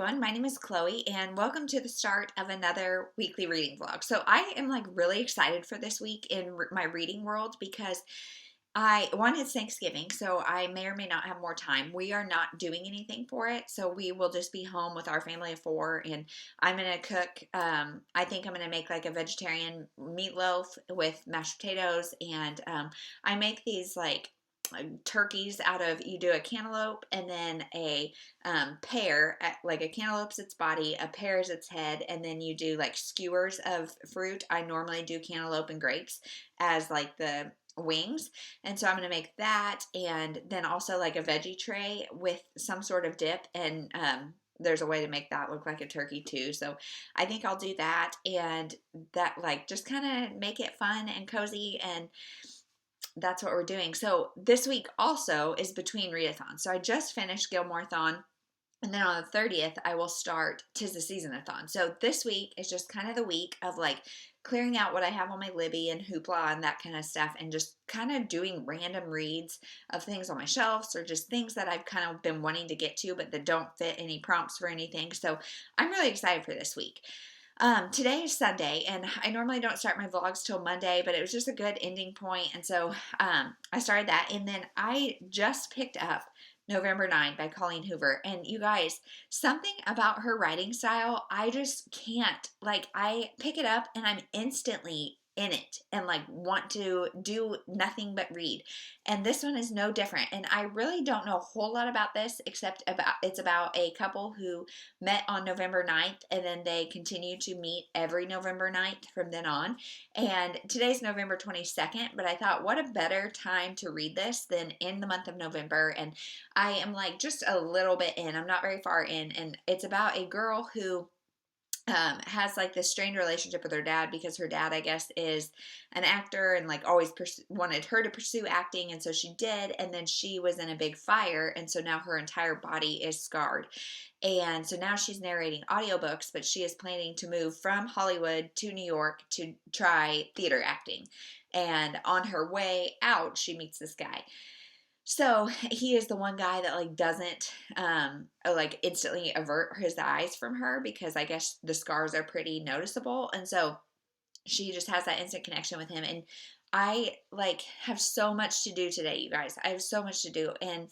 everyone, my name is Chloe and welcome to the start of another weekly reading vlog. So I am really excited for this week in my reading world because it's Thanksgiving, so I may or may not have more time. We are not doing anything for it, so we will just be home with our family of four, and I'm going to cook, I think I'm going to make like a vegetarian meatloaf with mashed potatoes, and I make these turkeys out of, you do a cantaloupe and then a pear, like a cantaloupe's its body, a pear is its head, and then you do like skewers of fruit. I normally do cantaloupe and grapes as like the wings, and so I'm going to make that, and then also like a veggie tray with some sort of dip, and there's a way to make that look like a turkey too, so I think I'll do that, and that just kind of make it fun and cozy, and that's what we're doing. So this week also is between readathons. So I just finished Gilmore-thon, and then on the 30th, I will start 'Tis the Season-a-thon. So this week is just kind of the week of clearing out what I have on my Libby and Hoopla and that kind of stuff, and just kind of doing random reads of things on my shelves or just things that I've kind of been wanting to get to but that don't fit any prompts for anything. So I'm really excited for this week. Today is Sunday, and I normally don't start my vlogs till Monday, but it was just a good ending point, and so I started that, and then I just picked up November 9 by Colleen Hoover, and you guys, something about her writing style, I just can't, I pick it up and I'm instantly in it and want to do nothing but read, and this one is no different. And I really don't know a whole lot about this, except it's about a couple who met on November 9th, and then they continue to meet every November 9th from then on, and today's November 22nd, but I thought what a better time to read this than in the month of November. And I am just a little bit in, I'm not very far in, and it's about a girl who has this strained relationship with her dad, because her dad, I guess, is an actor and always wanted her to pursue acting, and so she did, and then she was in a big fire, and so now her entire body is scarred, and so now she's narrating audiobooks, but she is planning to move from Hollywood to New York to try theater acting, and on her way out she meets this guy. So he is the one guy that doesn't instantly avert his eyes from her, because I guess the scars are pretty noticeable, and so she just has that instant connection with him. And I have so much to do today, you guys. I have so much to do, and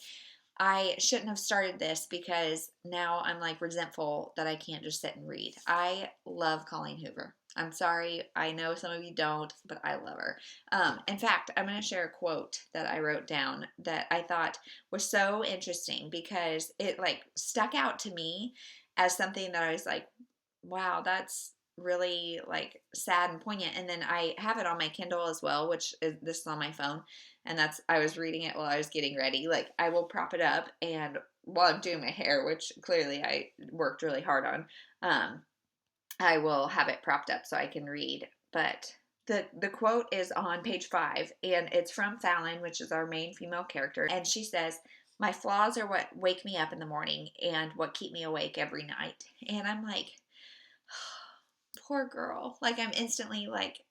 I shouldn't have started this because now I'm resentful that I can't just sit and read. I love Colleen Hoover. I'm sorry, I know some of you don't, but I love her. In fact, I'm going to share a quote that I wrote down that I thought was so interesting, because it stuck out to me as something that I was wow, that's really sad and poignant. And then I have it on my Kindle as well, this is on my phone, and I was reading it while I was getting ready. I will prop it up, and while I'm doing my hair, which clearly I worked really hard on, I will have it propped up so I can read. But the quote is on page 5, and it's from Fallon, which is our main female character, and she says, "My flaws are what wake me up in the morning and what keep me awake every night." And I'm poor girl. I'm instantly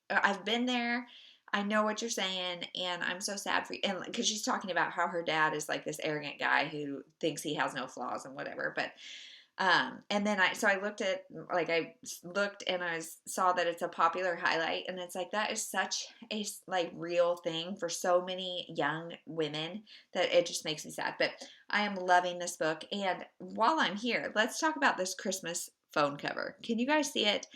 I've been there. I know what you're saying, and I'm so sad for you. And because she's talking about how her dad is this arrogant guy who thinks he has no flaws and whatever. But and then I looked at and I saw that it's a popular highlight, and it's that is such a real thing for so many young women that it just makes me sad. But I am loving this book, and while I'm here, let's talk about this Christmas phone cover. Can you guys see it?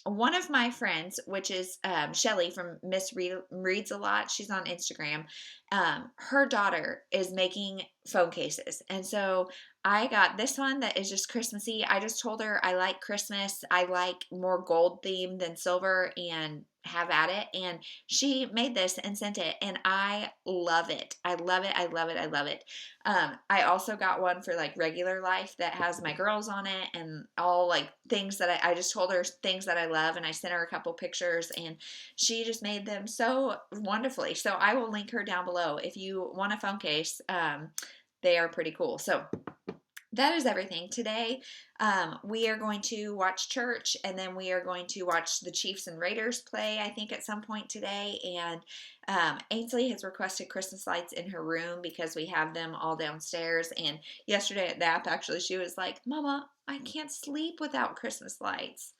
One of my friends, which is Shelly from Miss Reads a Lot, she's on Instagram, her daughter is making phone cases, and so I got this one that is just Christmassy. I just told her I like Christmas. I like more gold theme than silver, and have at it. And she made this and sent it, and I love it. I love it. I love it. I love it. I also got one for regular life that has my girls on it, and all things that I just told her things that I love, and I sent her a couple pictures, and she just made them so wonderfully. So I will link her down below if you want a phone case. They are pretty cool. So that is everything. Today, we are going to watch church, and then we are going to watch the Chiefs and Raiders play, I think, at some point today. And Ainsley has requested Christmas lights in her room because we have them all downstairs. And yesterday at nap, actually, she was like, Mama, I can't sleep without Christmas lights.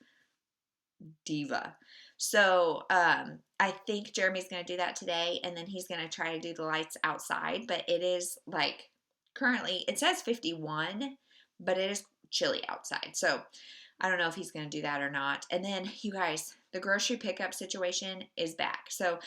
Diva. So I think Jeremy's going to do that today, and then he's going to try to do the lights outside. But it is like currently, it says 51, but it is chilly outside. So I don't know if he's going to do that or not. And then, you guys, the grocery pickup situation is back. So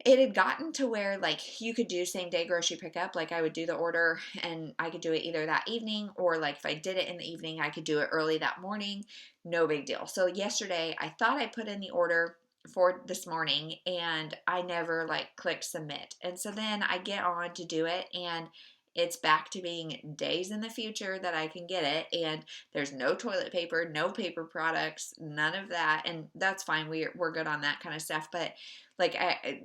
it had gotten to where like you could do same day grocery pickup. Like I would do the order and I could do it either that evening, or like if I did it in the evening, I could do it early that morning. No big deal. So yesterday I thought I put in the order for this morning and I never like clicked submit. And so then I get on to do it, and it's back to being days in the future that I can get it, and there's no toilet paper, no paper products, none of that, and that's fine. We're good on that kind of stuff. But like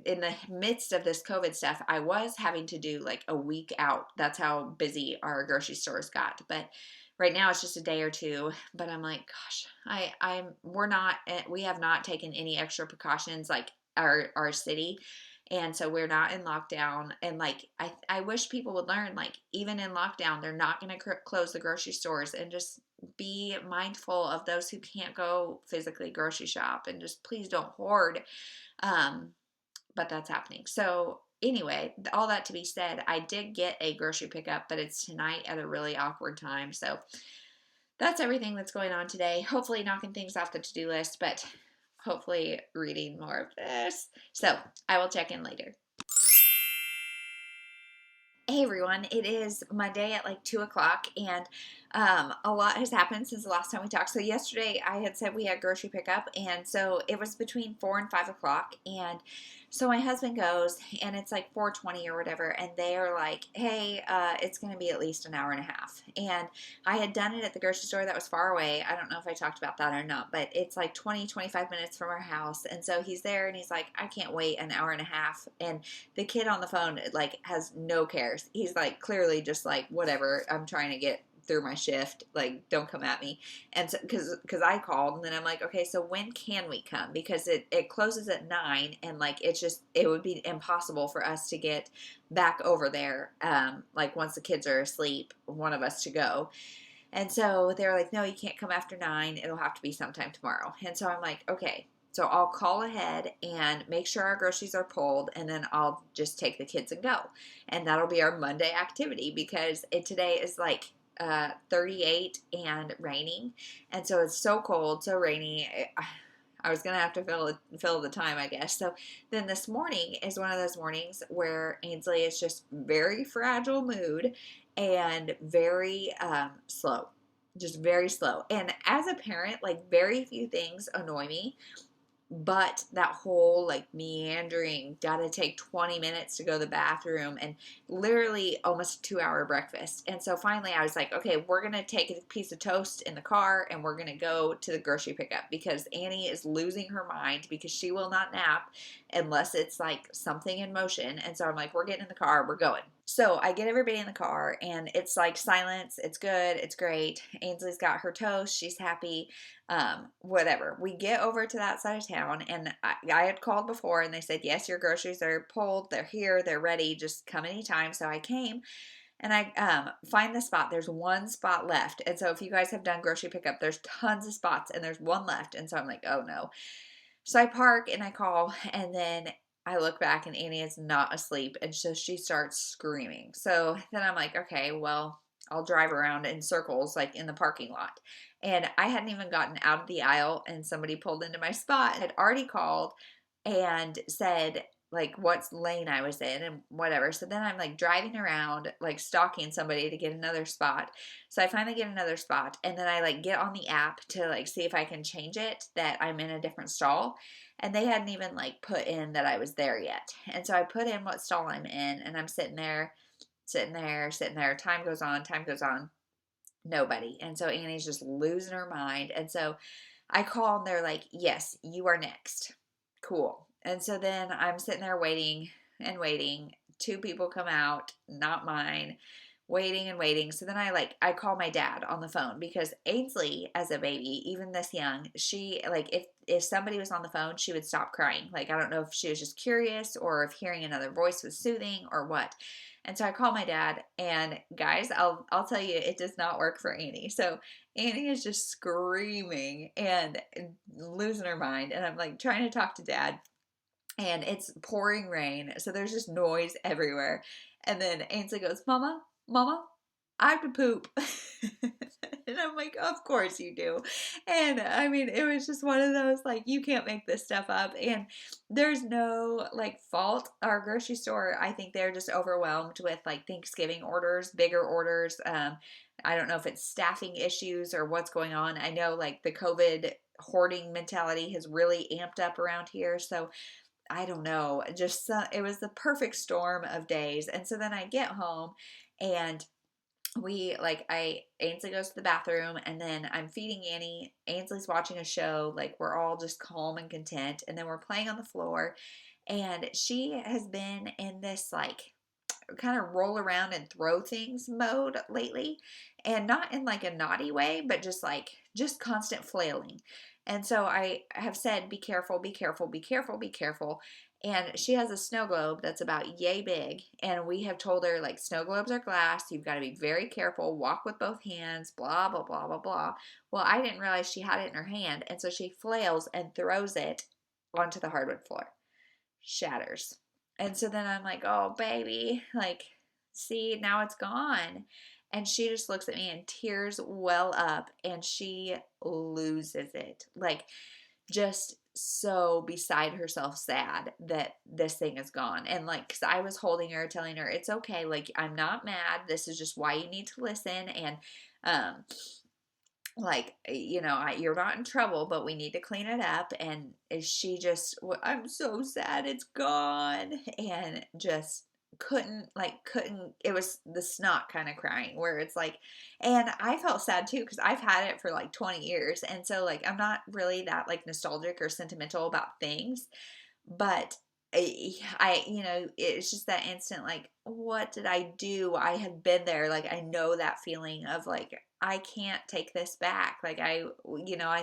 in the midst of this COVID stuff, I was having to do like a week out. That's how busy our grocery stores got. But right now it's just a day or two. But I'm like, gosh, we have not taken any extra precautions like our city. And so we're not in lockdown. And like, I wish people would learn, like, even in lockdown, they're not going to close the grocery stores, and just be mindful of those who can't go physically grocery shop, and just please don't hoard. But that's happening. So anyway, all that to be said, I did get a grocery pickup, but it's tonight at a really awkward time. So that's everything that's going on today. Hopefully knocking things off the to-do list, but hopefully reading more of this. So I will check in later. Hey everyone, it is Monday at like 2 o'clock, and a lot has happened since the last time we talked. So yesterday I had said we had grocery pickup, and so it was between 4 and 5 o'clock, and so my husband goes, and it's like 4:20 or whatever, and they are like, hey, it's going to be at least an hour and a half. And I had done it at the grocery store that was far away. I don't know if I talked about that or not, but it's like 25 minutes from our house. And so he's there, and he's like, I can't wait an hour and a half. And the kid on the phone like has no cares. He's like clearly just like, whatever, I'm trying to get through my shift, like don't come at me. And so because I called, and then I'm like, okay, so when can we come, because it closes at 9, and like it would be impossible for us to get back over there like once the kids are asleep, one of us to go. And so they're like, no, you can't come after 9, it'll have to be sometime tomorrow. And so I'm like, okay, so I'll call ahead and make sure our groceries are pulled, and then I'll just take the kids and go. And that'll be our Monday activity, because today is like 38 and raining. And so it's so cold, so rainy. I was going to have to fill the time, I guess. So then this morning is one of those mornings where Ainsley is just very fragile mood and very slow. Just very slow. And as a parent, like very few things annoy me. But that whole like meandering, gotta take 20 minutes to go to the bathroom, and literally almost a 2-hour breakfast. And so finally I was like, okay, we're gonna take a piece of toast in the car, and we're gonna go to the grocery pickup, because Annie is losing her mind, because she will not nap unless it's like something in motion. And so I'm like, we're getting in the car, we're going. So I get everybody in the car, and it's like silence. It's good. It's great. Ainsley's got her toast. She's happy. Whatever. We get over to that side of town, and I had called before, and they said, yes, your groceries are pulled. They're here. They're ready. Just come anytime. So I came, and I find the spot. There's one spot left. And so if you guys have done grocery pickup, there's tons of spots, and there's one left. And so I'm like, oh no. So I park and I call, and then I look back, and Annie is not asleep, and so she starts screaming. So then I'm like, okay, well, I'll drive around in circles like in the parking lot. And I hadn't even gotten out of the aisle, and somebody pulled into my spot. I had already called and said like what lane I was in and whatever. So then I'm like driving around, like stalking somebody to get another spot. So I finally get another spot, and then I like get on the app to like see if I can change it that I'm in a different stall. And they hadn't even like put in that I was there yet. And so I put in what stall I'm in, and I'm sitting there. Time goes on. Nobody. And so Annie's just losing her mind. And so I call, and they're like, yes, you are next. Cool. And so then I'm sitting there waiting and waiting. 2 people come out, not mine. waiting and waiting. So then I call my dad on the phone because Ainsley, as a baby, even this young, she like if somebody was on the phone, she would stop crying. Like I don't know if she was just curious or if hearing another voice was soothing or what. And so I call my dad, and guys, I'll tell you, it does not work for Annie. So Annie is just screaming and losing her mind, and I'm like trying to talk to dad, and it's pouring rain, so there's just noise everywhere. And then Ainsley goes, "Mama, Mama, I have to poop." And I'm like, "Of course you do." And I mean, it was just one of those, like, you can't make this stuff up. And there's no, like, fault. Our grocery store, I think they're just overwhelmed with, like, Thanksgiving orders, bigger orders. I don't know if it's staffing issues or what's going on. I know, like, the COVID hoarding mentality has really amped up around here. So I don't know, just it was the perfect storm of days. And so then I get home, and Ainsley goes to the bathroom, and then I'm feeding Annie. Ainsley's watching a show. Like, we're all just calm and content. And then we're playing on the floor, and she has been in this, like, kind of roll around and throw things mode lately, and not in like a naughty way, but just constant flailing. And so I have said, be careful, be careful, be careful, be careful. And she has a snow globe that's about yay big, and we have told her, like, snow globes are glass, you've got to be very careful, walk with both hands, blah blah blah blah blah. Well, I didn't realize she had it in her hand, and so she flails and throws it onto the hardwood floor, shatters. And so then I'm like, "Oh, baby, like, see, now it's gone." And she just looks at me, and tears well up, and she loses it. Like, just so beside herself sad that this thing is gone. And like, cause I was holding her, telling her, "It's okay. Like, I'm not mad. This is just why you need to listen. And, um, like, you're not in trouble, but we need to clean it up." And she just, "I'm so sad it's gone." And just couldn't, it was the snot kind of crying, where it's like, and I felt sad too, because I've had it for like 20 years. And so, like, I'm not really that, like, nostalgic or sentimental about things, but it's just that instant, like, what did I do? I have been there. Like, I know that feeling of, like, I can't take this back. Like, I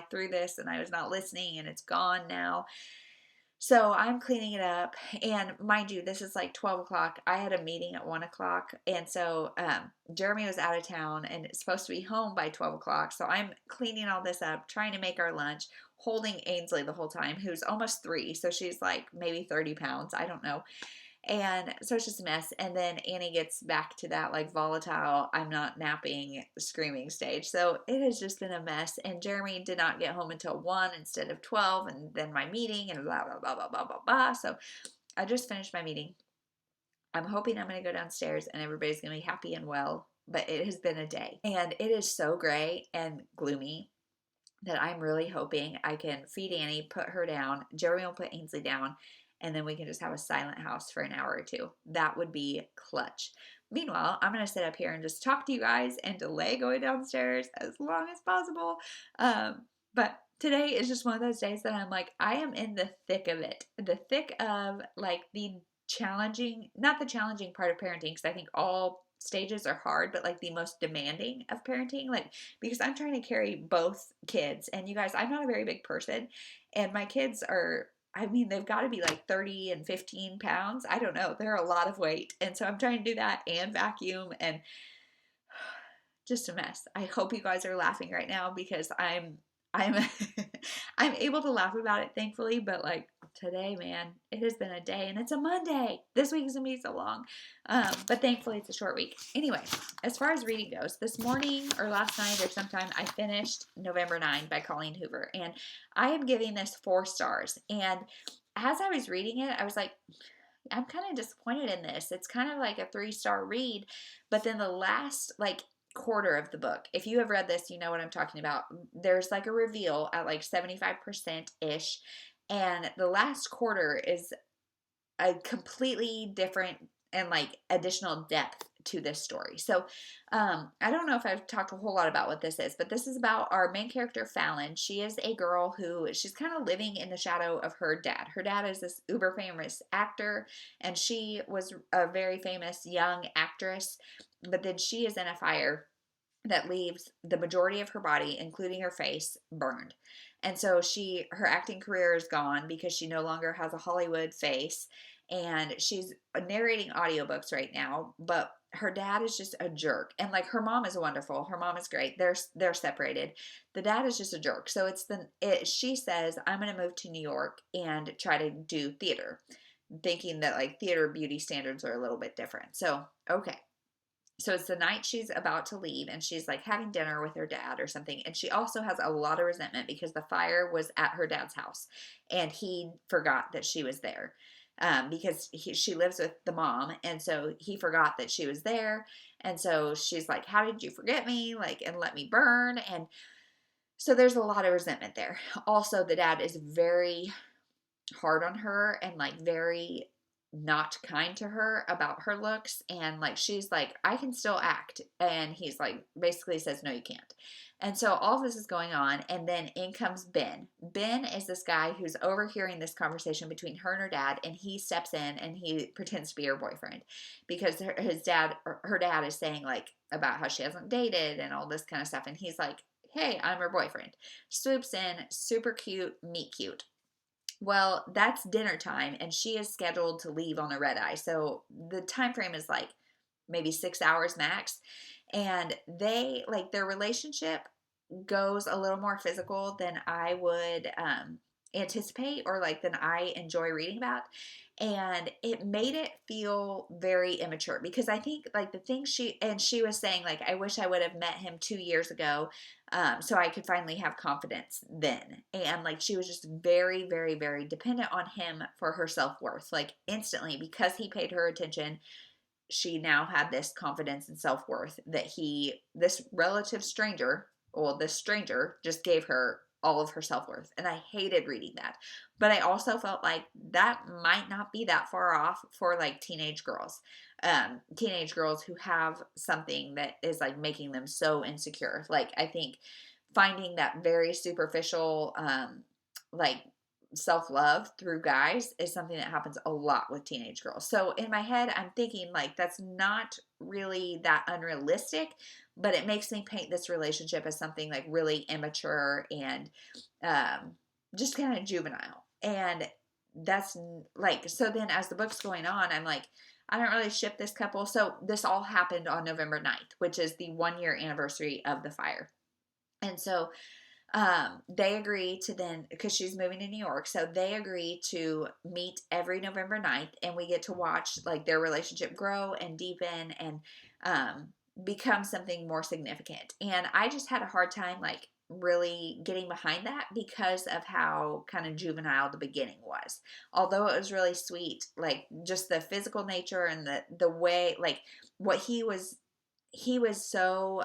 threw this, and I was not listening, and it's gone now. So I'm cleaning it up, and mind you, this is like 12 o'clock. I had a meeting at 1 o'clock, and so Jeremy was out of town and it's supposed to be home by 12 o'clock. So I'm cleaning all this up, trying to make our lunch, holding Ainsley the whole time, who's almost 3. So she's like maybe 30 pounds. I don't know. And so it's just a mess. And then Annie gets back to that, like, volatile, I'm not napping, screaming stage. So it has just been a mess. And Jeremy did not get home until 1 instead of 12. And then my meeting, and blah, blah, blah, blah, blah, blah, blah. So I just finished my meeting. I'm hoping I'm going to go downstairs and everybody's going to be happy and well. But it has been a day. And it is so gray and gloomy that I'm really hoping I can feed Annie, put her down. Jeremy will put Ainsley down, and then we can just have a silent house for an hour or two. That would be clutch. Meanwhile, I'm going to sit up here and just talk to you guys and delay going downstairs as long as possible. But today is just one of those days that I'm like, I am in the thick of it. The thick of, like, the challenging, not the challenging part of parenting, because I think all stages are hard, but, like, the most demanding of parenting, like, because I'm trying to carry both kids. And you guys, I'm not a very big person, and my kids are, I mean, they've got to be like 30 and 15 pounds. I don't know. They're a lot of weight. And so I'm trying to do that and vacuum, and just a mess. I hope you guys are laughing right now, because I'm I'm able to laugh about it, thankfully. But, like, today, man, it has been a day, and it's a Monday. This week is gonna be so long. But thankfully it's a short week. Anyway, as far as reading goes, this morning or last night or sometime, I finished November 9 by Colleen Hoover, and I am giving this 4 stars. And as I was reading it, I was like, I'm kind of disappointed in this. It's kind of like a 3-star read, but then the last, like, quarter of the book, if you have read this, you know what I'm talking about. There's like a reveal at like 75% ish, and the last quarter is a completely different and, like, additional depth to this story. So I don't know if I've talked a whole lot about what this is, but this is about our main character, Fallon. She is a girl who, she's kind of living in the shadow of her dad. Her dad is this uber famous actor, and she was a very famous young actress, but then she is in a fire that leaves the majority of her body, including her face, burned. And so her acting career is gone because she no longer has a Hollywood face, and she's narrating audiobooks right now, but her dad is just a jerk. And like, her mom is wonderful. Her mom is great. They're separated. The dad is just a jerk. So she says, I'm going to move to New York and try to do theater, thinking that like theater beauty standards are a little bit different. So, okay. So it's the night she's about to leave, and she's like having dinner with her dad or something. And she also has a lot of resentment because the fire was at her dad's house, and he forgot that she was there. Because she lives with the mom, and so he forgot that she was there. And so she's like, how did you forget me? Like, and let me burn. And so there's a lot of resentment there. Also, the dad is very hard on her and like very not kind to her about her looks, and like she's like, I can still act, and he's like basically says, no, you can't. And so all this is going on, and then in comes Ben. Ben is this guy who's overhearing this conversation between her and her dad, and he steps in and he pretends to be her boyfriend because her dad is saying like about how she hasn't dated and all this kind of stuff, and he's like, hey, I'm her boyfriend. Swoops in, super cute, meet cute. Well, that's dinner time, and she is scheduled to leave on a red eye. So the time frame is like maybe 6 hours max. And their relationship goes a little more physical than I would anticipate, or like than I enjoy reading about. And it made it feel very immature, because I think like the thing she was saying, like, I wish I would have met him 2 years ago, so I could finally have confidence then. And like, she was just very, very, very dependent on him for her self-worth. Like, instantly, because he paid her attention, she now had this confidence and self-worth that this stranger just gave her all of her self-worth. And I hated reading that. But I also felt like that might not be that far off for like teenage girls who have something that is like making them so insecure. Like, I think finding that very superficial, like self-love through guys is something that happens a lot with teenage girls. So in my head, I'm thinking like, that's not really that unrealistic, but it makes me paint this relationship as something like really immature and just kind of juvenile. And that's like, so then as the book's going on, I'm like, I don't really ship this couple. So this all happened on November 9th, which is the 1-year anniversary of the fire. And so they agree to then, because she's moving to New York, so they agree to meet every November 9th, and we get to watch like their relationship grow and deepen and become something more significant. And I just had a hard time like really getting behind that because of how kind of juvenile the beginning was. Although it was really sweet, like just the physical nature and the way, like what he was so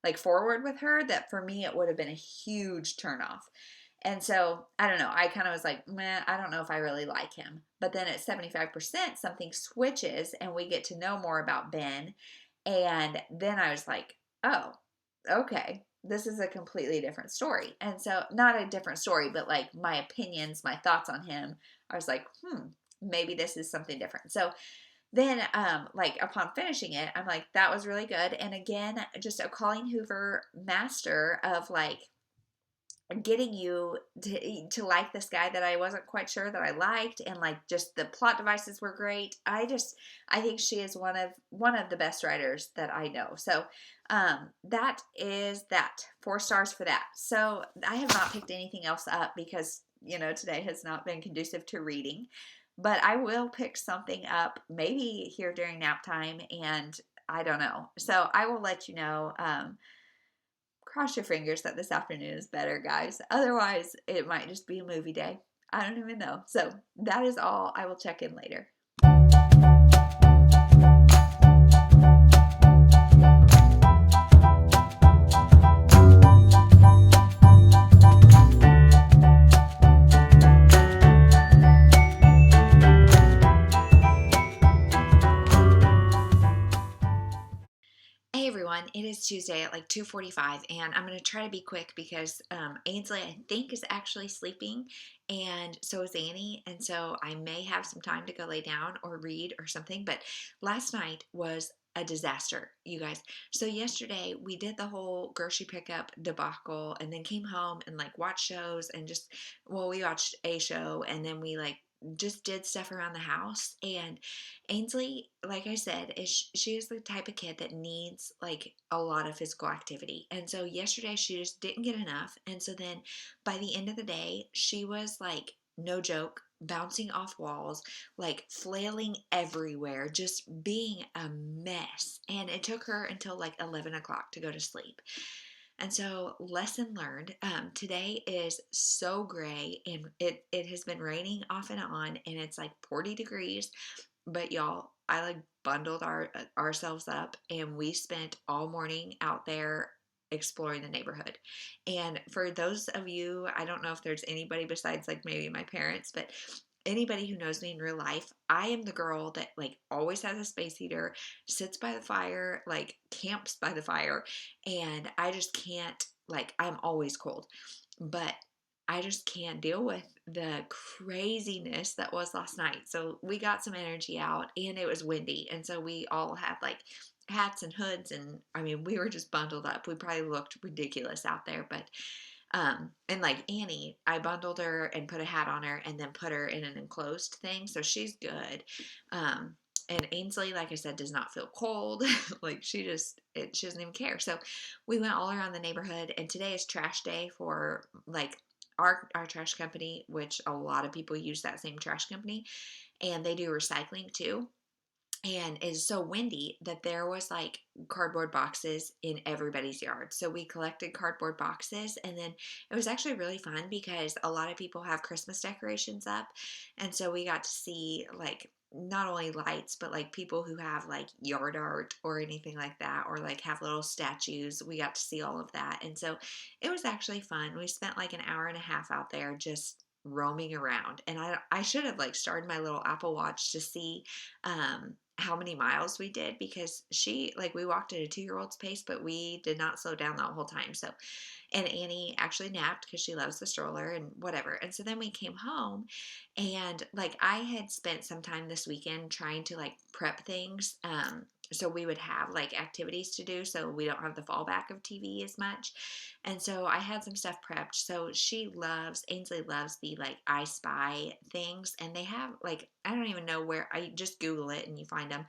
like forward with her, that for me it would have been a huge turnoff. And so I don't know, I kind of was like, man, I don't know if I really like him. But then at 75%, something switches and we get to know more about Ben. And then I was like, oh, okay, this is a completely different story. And so, not a different story, but like my opinions, my thoughts on him, I was like, maybe this is something different. So then, like, upon finishing it, I'm like, that was really good. And again, just a Colleen Hoover master of like getting you to like this guy that I wasn't quite sure that I liked, and like just the plot devices were great. I think she is one of the best writers that I know. So that is that. 4 stars for that. So I have not picked anything else up because, today has not been conducive to reading. But I will pick something up maybe here during nap time, and I don't know. So I will let you know. Cross your fingers that this afternoon is better, guys. Otherwise, it might just be a movie day. I don't even know. So that is all. I will check in later. everyone. It is Tuesday at like 2:45, and I'm going to try to be quick because Ainsley, I think, is actually sleeping, and so is Annie, and so I may have some time to go lay down or read or something. But last night was a disaster, you guys. So yesterday we did the whole grocery pickup debacle, and then came home and like watched shows and just, well, we watched a show, and then we like just did stuff around the house. And Ainsley, like I said, she is the type of kid that needs like a lot of physical activity. And so yesterday she just didn't get enough. And so then by the end of the day, she was like, no joke, bouncing off walls, like flailing everywhere, just being a mess. And it took her until like 11 o'clock to go to sleep. And so, lesson learned. Today is so gray, and it has been raining off and on, and it's like 40 degrees. But y'all, I like bundled ourselves up, and we spent all morning out there exploring the neighborhood. And for those of you, I don't know if there's anybody besides like maybe my parents, but anybody who knows me in real life, I am the girl that like always has a space heater, sits by the fire, like camps by the fire, and I just can't, like, I'm always cold. But I just can't deal with the craziness that was last night. So we got some energy out, and it was windy, and so we all had like hats and hoods, and I mean we were just bundled up. We probably looked ridiculous out there, but and like Annie, I bundled her and put a hat on her and then put her in an enclosed thing, so she's good. And Ainsley, like I said, does not feel cold. Like she doesn't even care. So we went all around the neighborhood, and today is trash day for like our trash company, which a lot of people use that same trash company, and they do recycling too. And it's so windy that there was like cardboard boxes in everybody's yard. So we collected cardboard boxes, and then it was actually really fun because a lot of people have Christmas decorations up. And so we got to see like not only lights, but like people who have like yard art or anything like that, or like have little statues. We got to see all of that. And so it was actually fun. We spent like an hour and a half out there just roaming around. And I should have like started my little Apple Watch to see how many miles we did, because we walked at a 2-year-old's pace, but we did not slow down that whole time. So, and Annie actually napped because she loves the stroller and whatever. And so then we came home, and like I had spent some time this weekend trying to like prep things. So we would have like activities to do, so we don't have the fallback of TV as much. And so I had some stuff prepped. So Ainsley loves the like I Spy things, and they have like, I don't even know where, I just Google it and you find them,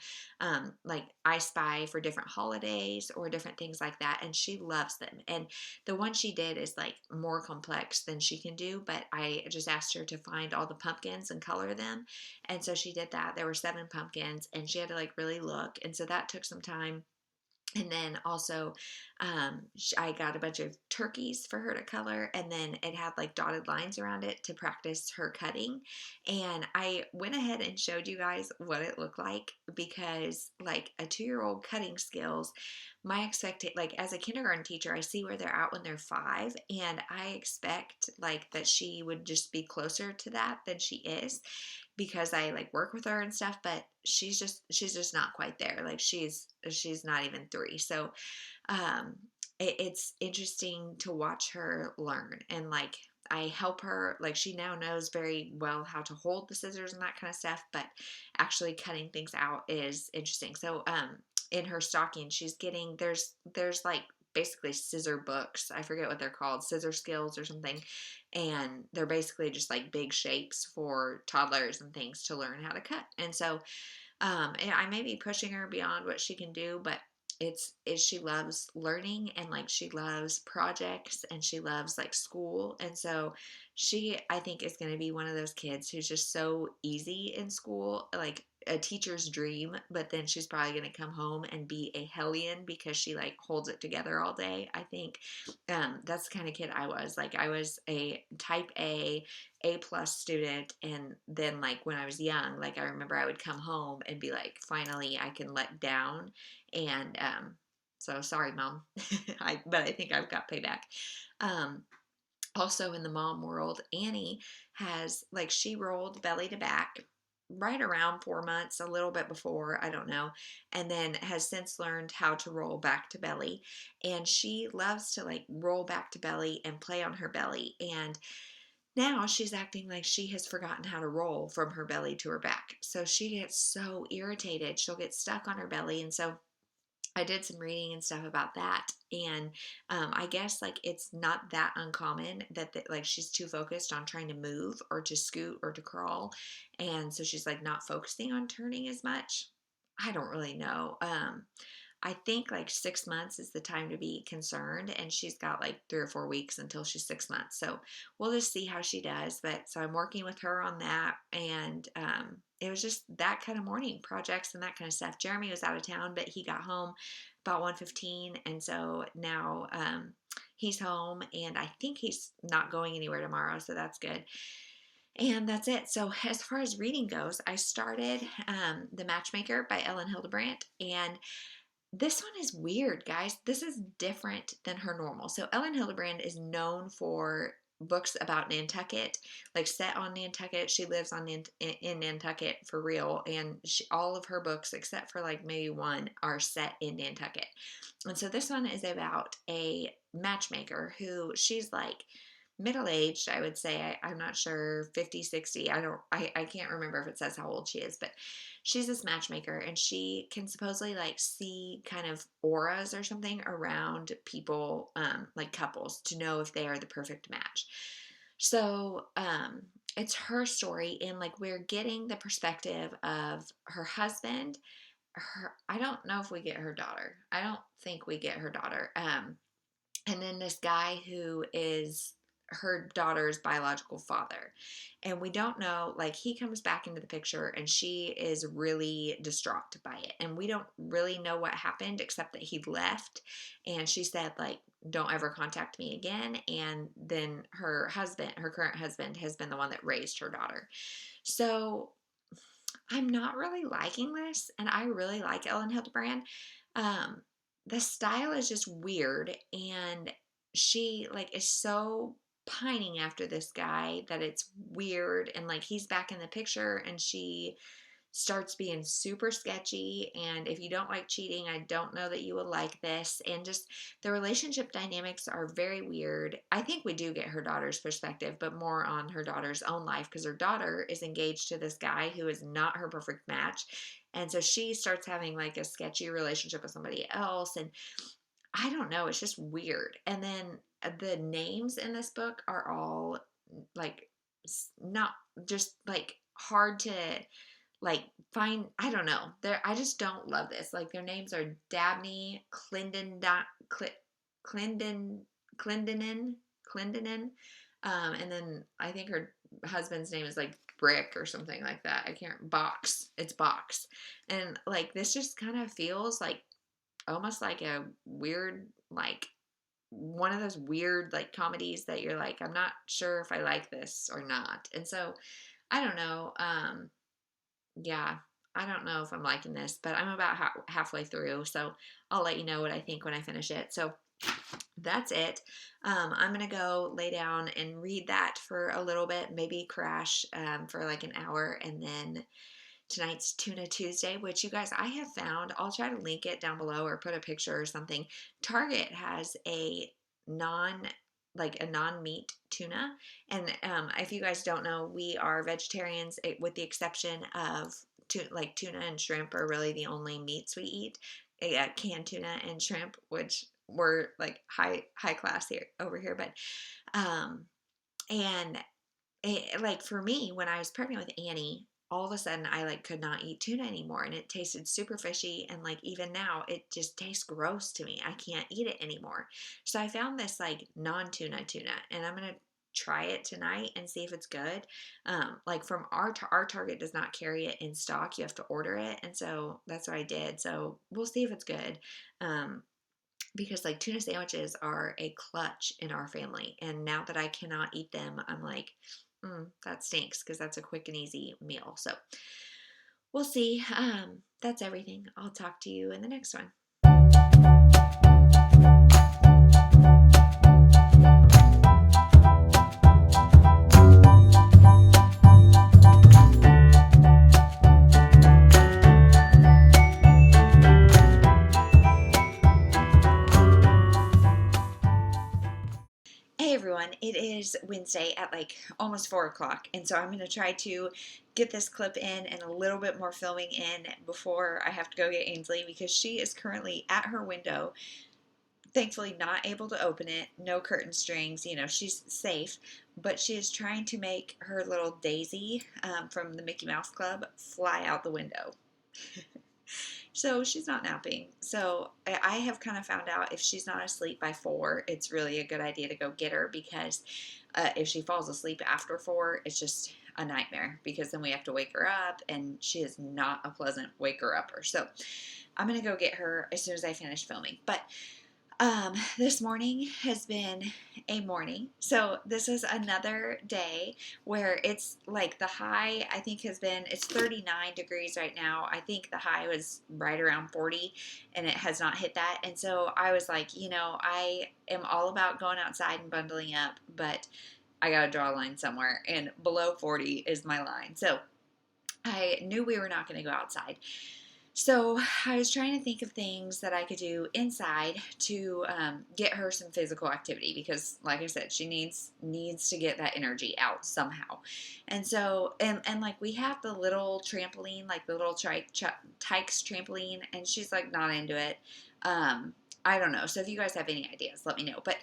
like I Spy for different holidays or different things like that, and she loves them. And the one she did is like more complex than she can do, but I just asked her to find all the pumpkins and color them, and so she did that. There were 7 pumpkins, and she had to like really look, and so that took some time. And then also, I got a bunch of turkeys for her to color, and then it had like dotted lines around it to practice her cutting. And I went ahead and showed you guys what it looked like, because like a 2-year-old cutting skills, my expectation, like as a kindergarten teacher, I see where they're at when they're 5, and I expect like that she would just be closer to that than she is, because I like work with her and stuff, but she's just not quite there. Like she's not even 3. So it's interesting to watch her learn, and like I help her, like she now knows very well how to hold the scissors and that kind of stuff, but actually cutting things out is interesting. So in her stocking, she's getting, there's like basically scissor books. I forget what they're called, scissor skills or something. And they're basically just like big shapes for toddlers and things to learn how to cut. And so and I may be pushing her beyond what she can do, but she loves learning, and like she loves projects, and she loves like school. And so she, I think, is going to be one of those kids who's just so easy in school, like a teacher's dream, but then she's probably going to come home and be a hellion because she like holds it together all day. I think that's the kind of kid I was. Like I was a type A plus student, and then like when I was young, like I remember I would come home and be like, finally I can let down. And so sorry, Mom. But I think I've got payback. Also in the mom world, Annie has, like, she rolled belly to back right around 4 months, a little bit before, I don't know, and then has since learned how to roll back to belly. And she loves to like roll back to belly and play on her belly. And now she's acting like she has forgotten how to roll from her belly to her back. So she gets so irritated. She'll get stuck on her belly. And so I did some reading and stuff about that, and I guess like it's not that uncommon that like she's too focused on trying to move or to scoot or to crawl, and so she's like not focusing on turning as much. I don't really know. I think like 6 months is the time to be concerned, and she's got like 3 or 4 weeks until she's 6 months. So we'll just see how she does. But so I'm working with her on that, and it was just that kind of morning, projects and that kind of stuff. Jeremy was out of town, but he got home about 1:15, and so now he's home, and I think he's not going anywhere tomorrow, so that's good. And that's it. So as far as reading goes, I started The Matchmaker by Ellen Hildebrandt, and this one is weird, guys. This is different than her normal. So Ellen Hildebrandt is known for books about Nantucket, like set on Nantucket. She lives in Nantucket for real, and all of her books, except for like maybe one, are set in Nantucket. And so this one is about a matchmaker who she's like middle-aged, I would say. I'm not sure, 50, 60. I can't remember if it says how old she is, but she's this matchmaker, and she can supposedly like see kind of auras or something around people, like couples, to know if they are the perfect match. So it's her story, and like we're getting the perspective of her husband. I don't know if we get her daughter. I don't think we get her daughter. And then this guy who is her daughter's biological father. And we don't know, like he comes back into the picture, and she is really distraught by it. And we don't really know what happened except that he left, and she said like, don't ever contact me again. And then her current husband, has been the one that raised her daughter. So I'm not really liking this, and I really like Ellen Hildebrandt. The style is just weird, and she like is so pining after this guy that it's weird, and like he's back in the picture, and she starts being super sketchy. And if you don't like cheating, I don't know that you will like this. And just the relationship dynamics are very weird. I think we do get her daughter's perspective, but more on her daughter's own life, because her daughter is engaged to this guy who is not her perfect match. And so she starts having like a sketchy relationship with somebody else, and I don't know, it's just weird. And then the names in this book are all like not just like hard to like find. I don't know. I just don't love this. Like their names are Dabney, Clendenin, and then I think her husband's name is like Brick or something like that. I can't. Box. It's Box. And like this just kind of feels like almost like a weird, like one of those weird like comedies that you're like, I'm not sure if I like this or not. And so I don't know. Yeah, I don't know if I'm liking this, but I'm about halfway through, so I'll let you know what I think when I finish it. So that's it. I'm gonna go lay down and read that for a little bit, maybe crash for like an hour, and then tonight's Tuna Tuesday, which you guys, I have found, I'll try to link it down below or put a picture or something. Target has a non-meat tuna. And if you guys don't know, we are vegetarians, with the exception of tuna and shrimp are really the only meats we eat. Canned tuna and shrimp, which we're like high class here over here. But and like for me, when I was pregnant with Annie, all of a sudden I like could not eat tuna anymore, and it tasted super fishy, and like even now it just tastes gross to me. I can't eat it anymore. So I found this like non-tuna tuna, and I'm gonna try it tonight and see if it's good. Like from our Target does not carry it in stock. You have to order it, and so that's what I did. So we'll see if it's good. Because like tuna sandwiches are a clutch in our family, and now that I cannot eat them, I'm like, that stinks, because that's a quick and easy meal. So we'll see. That's everything. I'll talk to you in the next one. it is Wednesday at like almost 4 o'clock, and so I'm going to try to get this clip in and a little bit more filming in before I have to go get Ainsley, because she is currently at her window, thankfully not able to open it, no curtain strings, you know, she's safe, but she is trying to make her little Daisy from the Mickey Mouse Club fly out the window. So she's not napping. So I have kind of found out if she's not asleep by 4, it's really a good idea to go get her, because if she falls asleep after 4, it's just a nightmare, because then we have to wake her up, and she is not a pleasant waker-upper. So I'm going to go get her as soon as I finish filming. But this morning has been a morning. So this is another day where it's like the high, I think, has been, it's 39 degrees right now. I think the high was right around 40, and it has not hit that. And so I was like, you know, I am all about going outside and bundling up, but I got to draw a line somewhere, and below 40 is my line. So I knew we were not going to go outside. So I was trying to think of things that I could do inside to get her some physical activity, because, like I said, she needs to get that energy out somehow. And so, and like, we have the little trampoline, like the little Tykes trampoline, and she's like not into it. I don't know. So if you guys have any ideas, let me know. But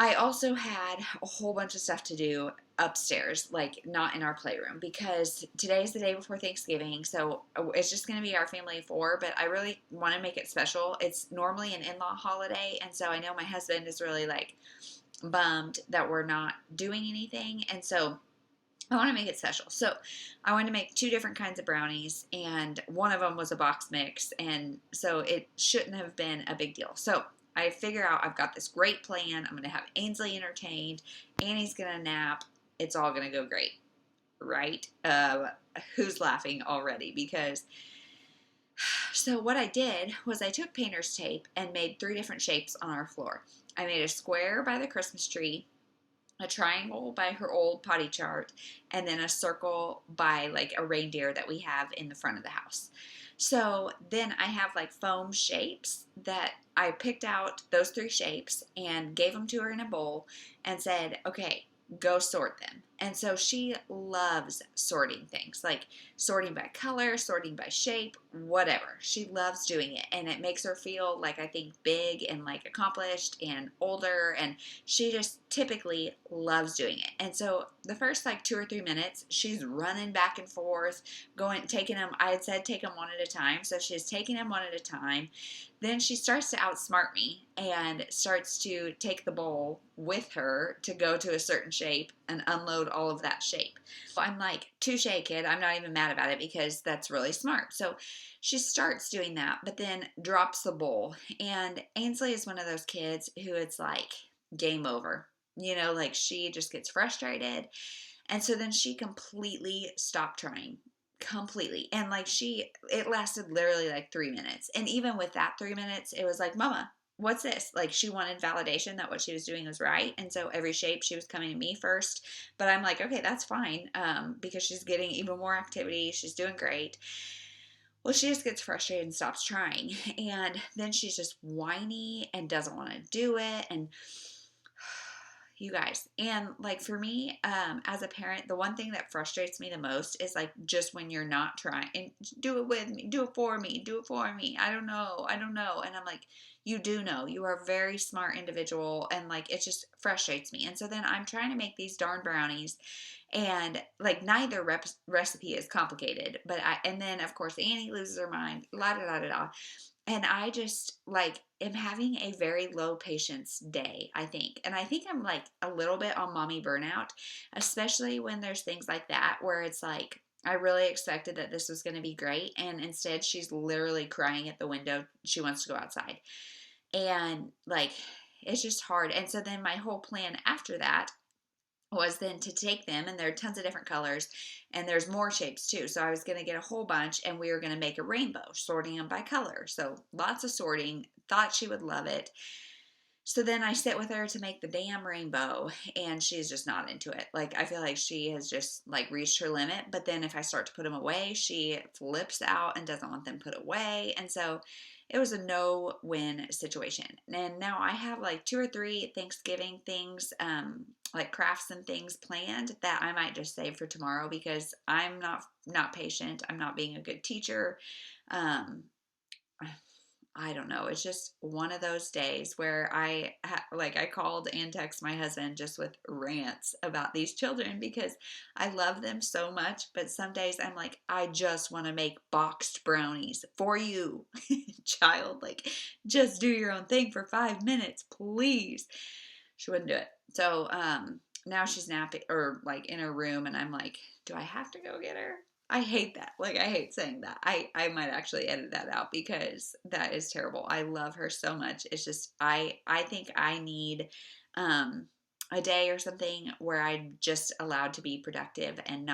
I also had a whole bunch of stuff to do upstairs, like not in our playroom, because today's the day before Thanksgiving, so it's just going to be our family of 4, but I really want to make it special. It's normally an in-law holiday, and so I know my husband is really like bummed that we're not doing anything, and so I want to make it special. So I wanted to make 2 different kinds of brownies, and one of them was a box mix, and so it shouldn't have been a big deal. So I figure out I've got this great plan. I'm going to have Ainsley entertained. Annie's going to nap. It's all going to go great, right? Who's laughing already? Because, so what I did was I took painter's tape and made 3 different shapes on our floor. I made a square by the Christmas tree, a triangle by her old potty chart, and then a circle by like a reindeer that we have in the front of the house. So then I have like foam shapes that I picked out, those 3 shapes, and gave them to her in a bowl and said, okay, go sort them. And so she loves sorting things, like sorting by color, sorting by shape, whatever. She loves doing it, and it makes her feel like, I think, big and like accomplished and older, and she just typically loves doing it. And so the first like 2 or 3 minutes, she's running back and forth, taking them, I had said take them one at a time, so she's taking them one at a time. Then she starts to outsmart me and starts to take the bowl with her to go to a certain shape and unload all of that shape. So I'm like, touche, kid. I'm not even mad about it, because that's really smart. So she starts doing that, but then drops the bowl. And Ainsley is one of those kids who it's like game over. You know, like she just gets frustrated. And so then she completely stopped trying. Completely. And like it lasted literally like 3 minutes. And even with that 3 minutes, it was like, Mama, what's this? Like, she wanted validation that what she was doing was right. And so every shape she was coming to me first. But I'm like, okay, that's fine, because she's getting even more activity. She's doing great. Well, she just gets frustrated and stops trying. And then she's just whiny and doesn't want to do it. And you guys, and like for me, as a parent, the one thing that frustrates me the most is like just when you're not trying, and do it with me, do it for me, do it for me. I don't know. And I'm like, you do know. You are a very smart individual, and like it just frustrates me. And so then I'm trying to make these darn brownies, and like neither recipe is complicated, but and then of course Annie loses her mind, la da da da da. And I just like am having a very low patience day, I think. And I think I'm like a little bit on mommy burnout, especially when there's things like that where it's like, I really expected that this was going to be great. And instead she's literally crying at the window. She wants to go outside. And like, it's just hard. And so then my whole plan after that was then to take them, and there are tons of different colors, and there's more shapes too. So I was going to get a whole bunch, and we were going to make a rainbow, sorting them by color. So lots of sorting. Thought she would love it. So then I sit with her to make the damn rainbow, and she's just not into it. Like, I feel like she has just like reached her limit. But then if I start to put them away, she flips out and doesn't want them put away. And so it was a no-win situation. And now I have like 2 or 3 Thanksgiving things, like crafts and things planned that I might just save for tomorrow because I'm not patient. I'm not being a good teacher. Um, I don't know. It's just one of those days where I called and texted my husband just with rants about these children because I love them so much. But some days I'm like, I just want to make boxed brownies for you, child. Like, just do your own thing for 5 minutes, please. She wouldn't do it. So now she's napping or like in her room, and I'm like, do I have to go get her? I hate that. Like, I hate saying that. I might actually edit that out because that is terrible. I love her so much. It's just I think I need a day or something where I'm just allowed to be productive and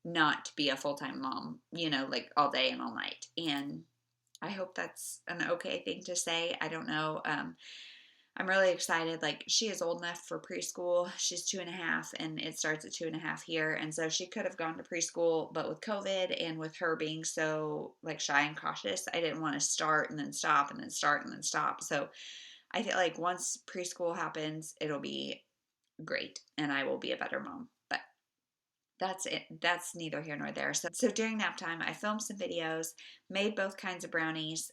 not be a full-time mom, like all day and all night. And I hope that's an okay thing to say. I don't know. I'm really excited. Like, she is old enough for preschool. She's 2.5, and it starts at 2.5 here. And so she could have gone to preschool, but with COVID and with her being so like shy and cautious, I didn't want to start and then stop and then start and then stop. So I feel like once preschool happens, it'll be great, and I will be a better mom. But that's it. That's neither here nor there. So during nap time, I filmed some videos, made both kinds of brownies,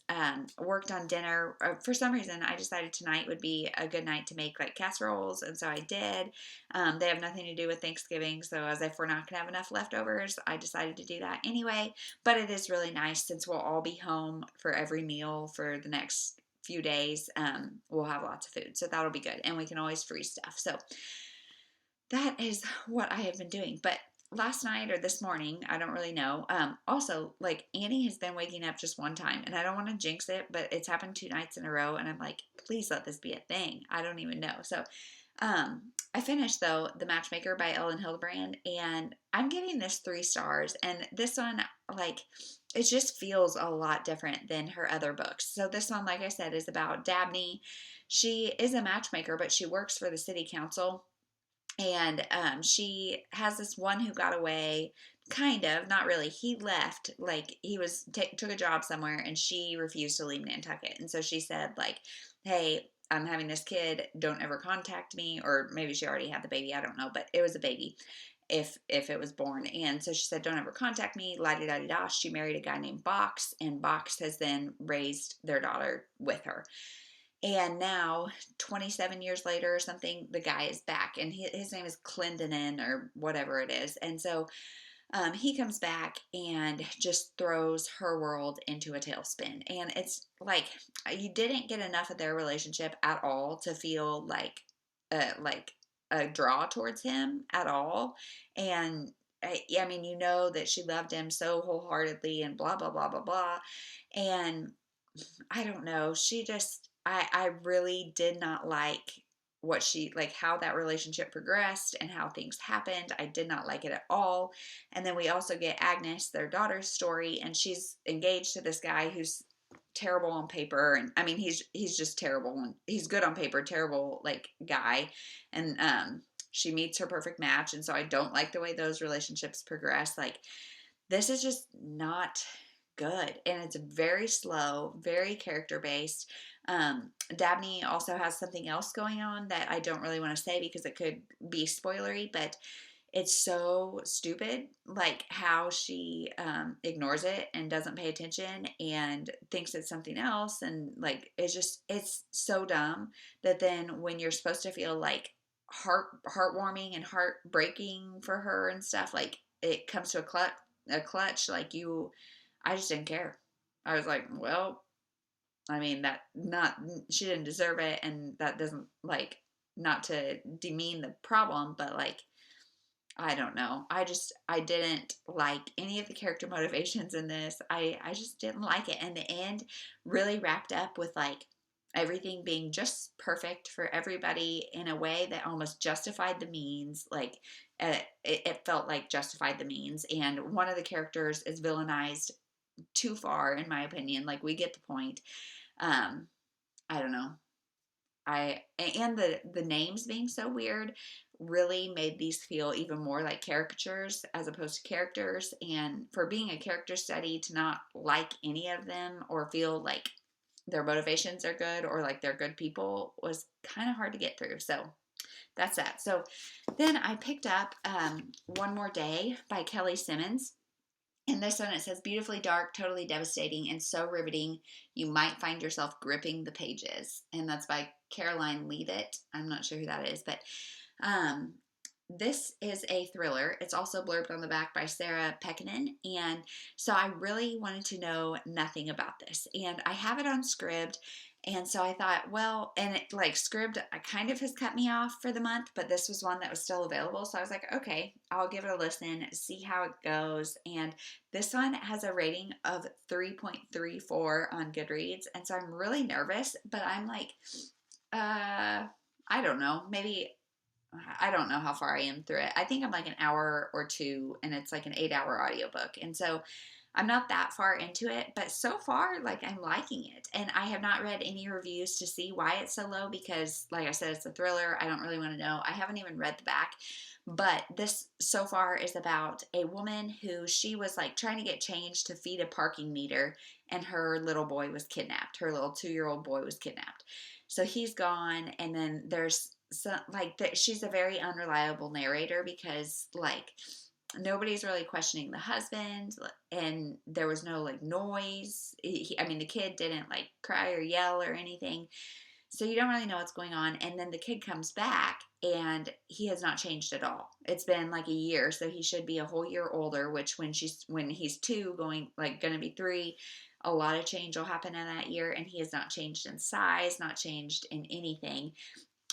worked on dinner. For some reason, I decided tonight would be a good night to make like casseroles, and so I did. They have nothing to do with Thanksgiving, so as if we're not going to have enough leftovers, I decided to do that anyway. But it is really nice since we'll all be home for every meal for the next few days. We'll have lots of food, so that'll be good, and we can always freeze stuff. So that is what I have been doing. But last night or this morning, I don't really know. Also, like, Annie has been waking up just one time, and I don't want to jinx it, but it's happened 2 nights in a row, and I'm like, please let this be a thing. I don't even know. So, I finished though The Matchmaker by Ellen Hildebrand, and I'm giving this 3 stars. And this one, like, it just feels a lot different than her other books. So this one, like I said, is about Dabney. She is a matchmaker, but she works for the city council, and she has this one who got away, kind of, not really. He left, like, he was took a job somewhere, and she refused to leave Nantucket. And so she said, like, hey, I'm having this kid, don't ever contact me. Or maybe she already had the baby, I don't know, but it was a baby if it was born. And so she said, don't ever contact me, la di da di da. She married a guy named Box, and Box has then raised their daughter with her. And now, 27 years later or something, the guy is back, and his name is Clendenin or whatever it is. And so he comes back and just throws her world into a tailspin. And it's like, you didn't get enough of their relationship at all to feel like a draw towards him at all. And I mean, you know that she loved him so wholeheartedly and blah, blah, blah, blah, blah. And I don't know. She just, I really did not like how that relationship progressed and how things happened. I did not like it at all. And then we also get Agnes, their daughter's story, and she's engaged to this guy who's terrible on paper. And I mean, he's just terrible. And he's good on paper, terrible, like, guy. And she meets her perfect match. And so I don't like the way those relationships progress. Like, this is just not good, and it's very slow, very character based. Dabney also has something else going on that I don't really want to say because it could be spoilery, but it's so stupid, like how she ignores it and doesn't pay attention and thinks it's something else. And like, it's so dumb that then when you're supposed to feel like heartwarming and heartbreaking for her and stuff, like, it comes to a clutch. Like, I just didn't care. I was like, well, I mean, she didn't deserve it, and that doesn't, like, not to demean the problem, but like, I don't know. I didn't like any of the character motivations in this. I just didn't like it. And the end really wrapped up with like everything being just perfect for everybody in a way that almost justified the means. Like, it felt like justified the means. And one of the characters is villainized too far, in my opinion. Like, we get the point. I don't know. and the names being so weird really made these feel even more like caricatures as opposed to characters. And for being a character study, to not like any of them or feel like their motivations are good or like they're good people was kind of hard to get through. So that's that. So then I picked up One More Day by Kelly Simmons. And this one, it says, beautifully dark, totally devastating, and so riveting, you might find yourself gripping the pages. And that's by Caroline Leavitt. I'm not sure who that is, but um, this is a thriller. It's also blurbed on the back by Sarah Pekkanen. And so I really wanted to know nothing about this. And I have it on Scribd. And so I thought, well, and it, like Scribd kind of has cut me off for the month, but this was one that was still available. So I was like, okay, I'll give it a listen, see how it goes. And this one has a rating of 3.34 on Goodreads. And so I'm really nervous, but I'm like, I don't know, maybe I don't know how far I am through it. I think I'm like an hour or two, and it's like an 8-hour audiobook. And so I'm not that far into it, but so far, like, I'm liking it. And I have not read any reviews to see why it's so low because, like I said, it's a thriller. I don't really want to know. I haven't even read the back. But this so far is about a woman who she was like trying to get change to feed a parking meter, and her little boy was kidnapped. Her little 2-year-old boy was kidnapped. So he's gone, and then there's she's a very unreliable narrator because like nobody's really questioning the husband, and there was no like noise. I mean, the kid didn't like cry or yell or anything, so you don't really know what's going on. And then the kid comes back, and he has not changed at all. It's been like a year, so he should be a whole year older. Which when he's 2, gonna be 3, a lot of change will happen in that year, and he has not changed in size, not changed in anything.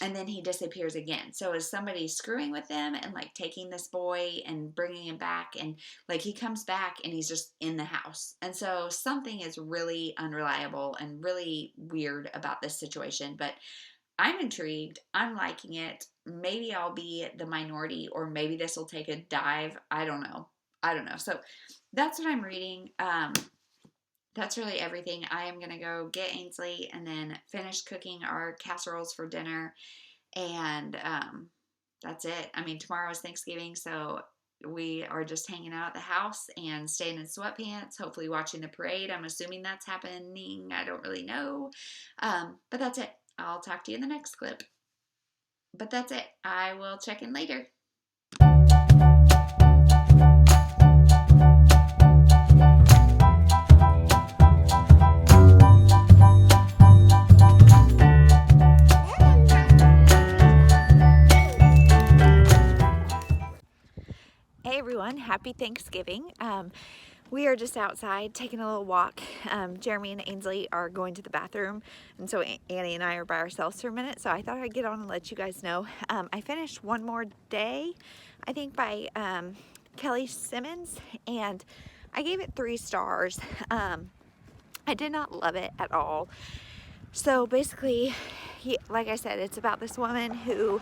And then he disappears again. So is somebody screwing with them and like taking this boy and bringing him back? And like he comes back and he's just in the house. And so something is really unreliable and really weird about this situation. But I'm intrigued. I'm liking it. Maybe I'll be the minority, or maybe this will take a dive. I don't know. So that's what I'm reading. That's really everything. I am going to go get Ainsley and then finish cooking our casseroles for dinner. And that's it. I mean, tomorrow is Thanksgiving, so we are just hanging out at the house and staying in sweatpants, hopefully watching the parade. I'm assuming that's happening. I don't really know. But that's it. I'll talk to you in the next clip. But that's it. I will check in later. Hey everyone, happy Thanksgiving. We are just outside taking a little walk. Jeremy and Ainsley are going to the bathroom, and so Annie and I are by ourselves for a minute, so I thought I'd get on and let you guys know. I finished One More Day, I think by Kelly Simmons, and I gave it 3 stars. I did not love it at all. So basically, like I said, it's about this woman who...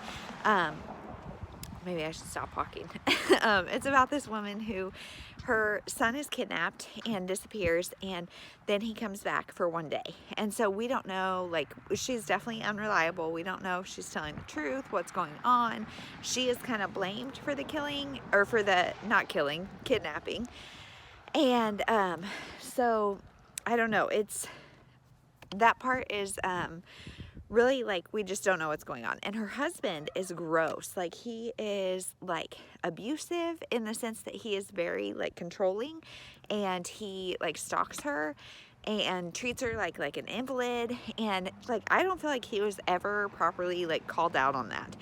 maybe I should stop talking. It's about this woman who, her son is kidnapped and disappears, and then he comes back for one day. And so we don't know, like, she's definitely unreliable. We don't know if she's telling the truth, what's going on. She is kind of blamed for the killing, or for the, not killing, kidnapping. And so, I don't know. That part is... really, like, we just don't know what's going on. And her husband is gross. Like, he is, like, abusive in the sense that he is very, like, controlling, and he, like, stalks her and treats her like an invalid. And, like, I don't feel like he was ever properly, like, called out on that.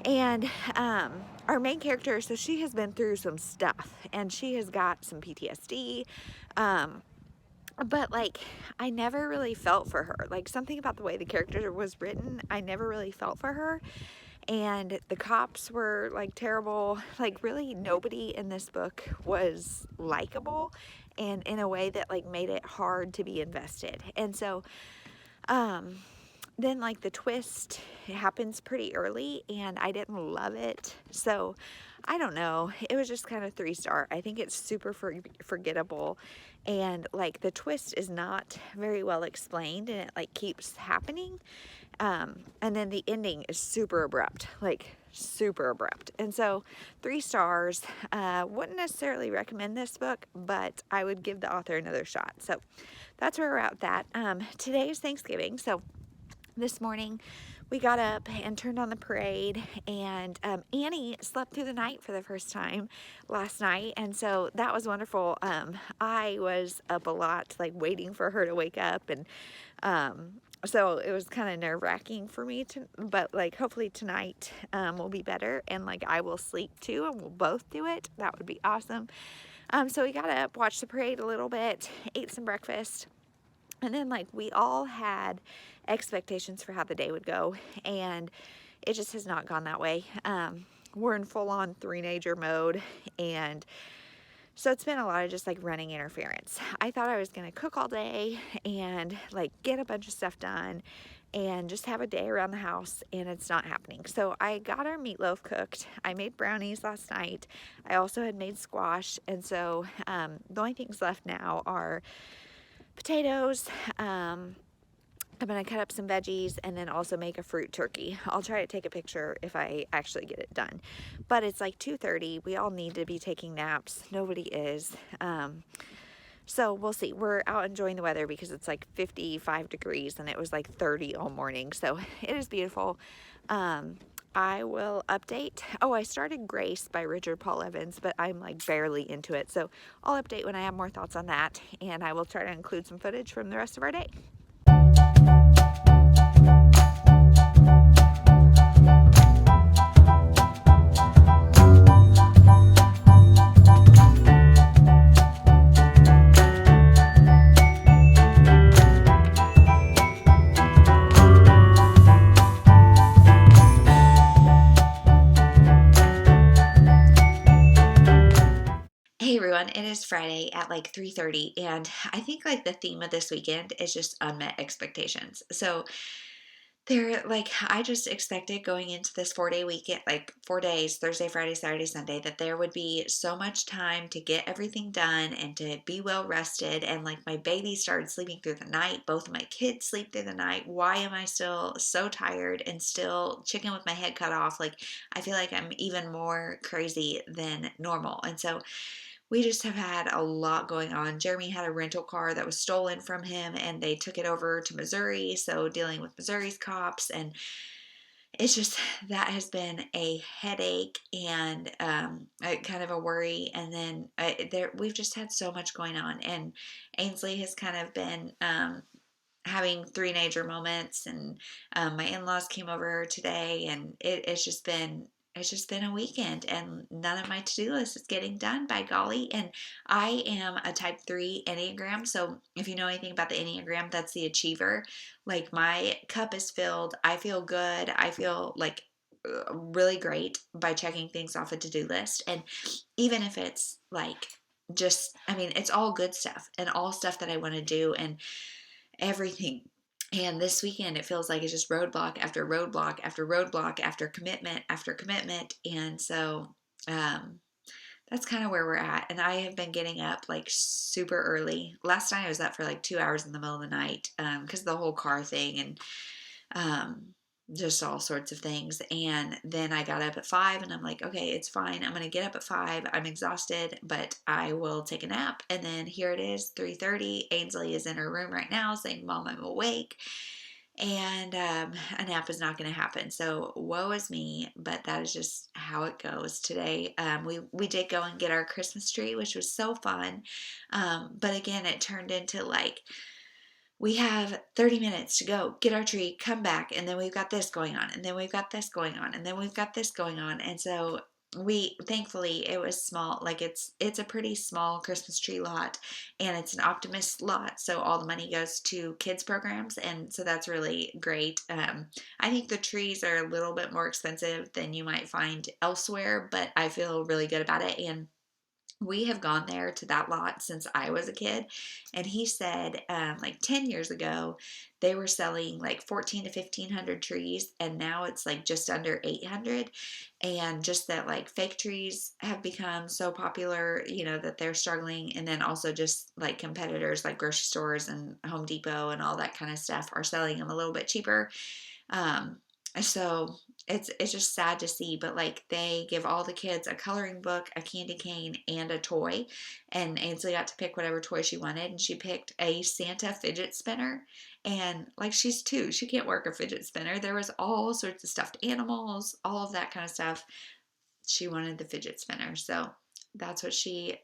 And our main character, so she has been through some stuff, and she has got some PTSD. But, like, I never really felt for her. Like, something about the way the character was written, I never really felt for her. And the cops were, like, terrible. Like, really nobody in this book was likable, and in a way that, like, made it hard to be invested. And so, then, like, the twist happens pretty early, and I didn't love it. So I don't know. It was just kind of 3-star. I think it's super forgettable, and like the twist is not very well explained, and it like keeps happening. And then the ending is super abrupt, like super abrupt. And so 3 stars. Wouldn't necessarily recommend this book, but I would give the author another shot. So that's where we're at with that. Today is Thanksgiving, so this morning we got up and turned on the parade, and Annie slept through the night for the first time last night, and so that was wonderful. I was up a lot, like waiting for her to wake up, and so it was kind of nerve-wracking for me but like hopefully tonight will be better, and like I will sleep too, and we'll both do it. That would be awesome. So we got up, watched the parade a little bit, ate some breakfast, and then like we all had expectations for how the day would go, and it just has not gone that way. We're in full-on three-nager mode, and so it's been a lot of just like running interference. I thought I was gonna cook all day and like get a bunch of stuff done and just have a day around the house, and it's not happening. So I got our meatloaf cooked. I made brownies last night. I also had made squash, and so the only things left now are potatoes. I'm going to cut up some veggies and then also make a fruit turkey. I'll try to take a picture if I actually get it done. But it's like 2:30. We all need to be taking naps. Nobody is. So we'll see. We're out enjoying the weather because it's like 55 degrees and it was like 30 all morning. So it is beautiful. I will update. Oh, I started Grace by Richard Paul Evans, but I'm like barely into it. So I'll update when I have more thoughts on that, and I will try to include some footage from the rest of our day. Hey everyone, it is Friday at like 3:30, and I think like the theme of this weekend is just unmet expectations. So they're like, I just expected going into this 4-day weekend, like 4 days, Thursday, Friday, Saturday, Sunday, that there would be so much time to get everything done and to be well rested. And like my baby started sleeping through the night. Both of my kids sleep through the night. Why am I still so tired and still chicken with my head cut off? Like I feel like I'm even more crazy than normal. And so we just have had a lot going on. Jeremy had a rental car that was stolen from him, and they took it over to Missouri. So dealing with Missouri's cops, and it's just that has been a headache and kind of a worry. And then we've just had so much going on, and Ainsley has kind of been having three-nager moments, and my in-laws came over today, and it's just been a weekend, and none of my to-do list is getting done, by golly. And I am a type 3 Enneagram, so if you know anything about the Enneagram, that's the achiever. Like my cup is filled. I feel good. I feel like really great by checking things off a to-do list. And even if it's like just, I mean, it's all good stuff and all stuff that I want to do and everything. And this weekend, it feels like it's just roadblock after roadblock after roadblock after commitment. And so that's kind of where we're at. And I have been getting up like super early. Last night I was up for like 2 hours in the middle of the night because of the whole car thing and just all sorts of things. And then I got up at 5 and I'm like, okay, it's fine. I'm going to get up at 5. I'm exhausted, but I will take a nap. And then here it is, 3:30. Ainsley is in her room right now saying, Mom, I'm awake. And a nap is not going to happen. So woe is me, but that is just how it goes today. We did go and get our Christmas tree, which was so fun. But again, it turned into like, we have 30 minutes to go get our tree, come back, and then we've got this going on, and then we've got this going on, and then we've got this going on. And so thankfully it was small, like it's a pretty small Christmas tree lot, and it's an Optimist lot, so all the money goes to kids programs, and so that's really great. I think the trees are a little bit more expensive than you might find elsewhere, but I feel really good about it. And We have gone there to that lot since I was a kid. And he said, like 10 years ago, they were selling like 14 to 1500 trees. And now it's like just under 800. And just that like fake trees have become so popular, that they're struggling. And then also just like competitors like grocery stores and Home Depot and all that kind of stuff are selling them a little bit cheaper. Um, so it's just sad to see, but like they give all the kids a coloring book, a candy cane, and a toy. And Ainsley got to pick whatever toy she wanted, and she picked a Santa fidget spinner. And like she's 2, she can't work a fidget spinner. There was all sorts of stuffed animals, all of that kind of stuff. She wanted the fidget spinner, so that's what she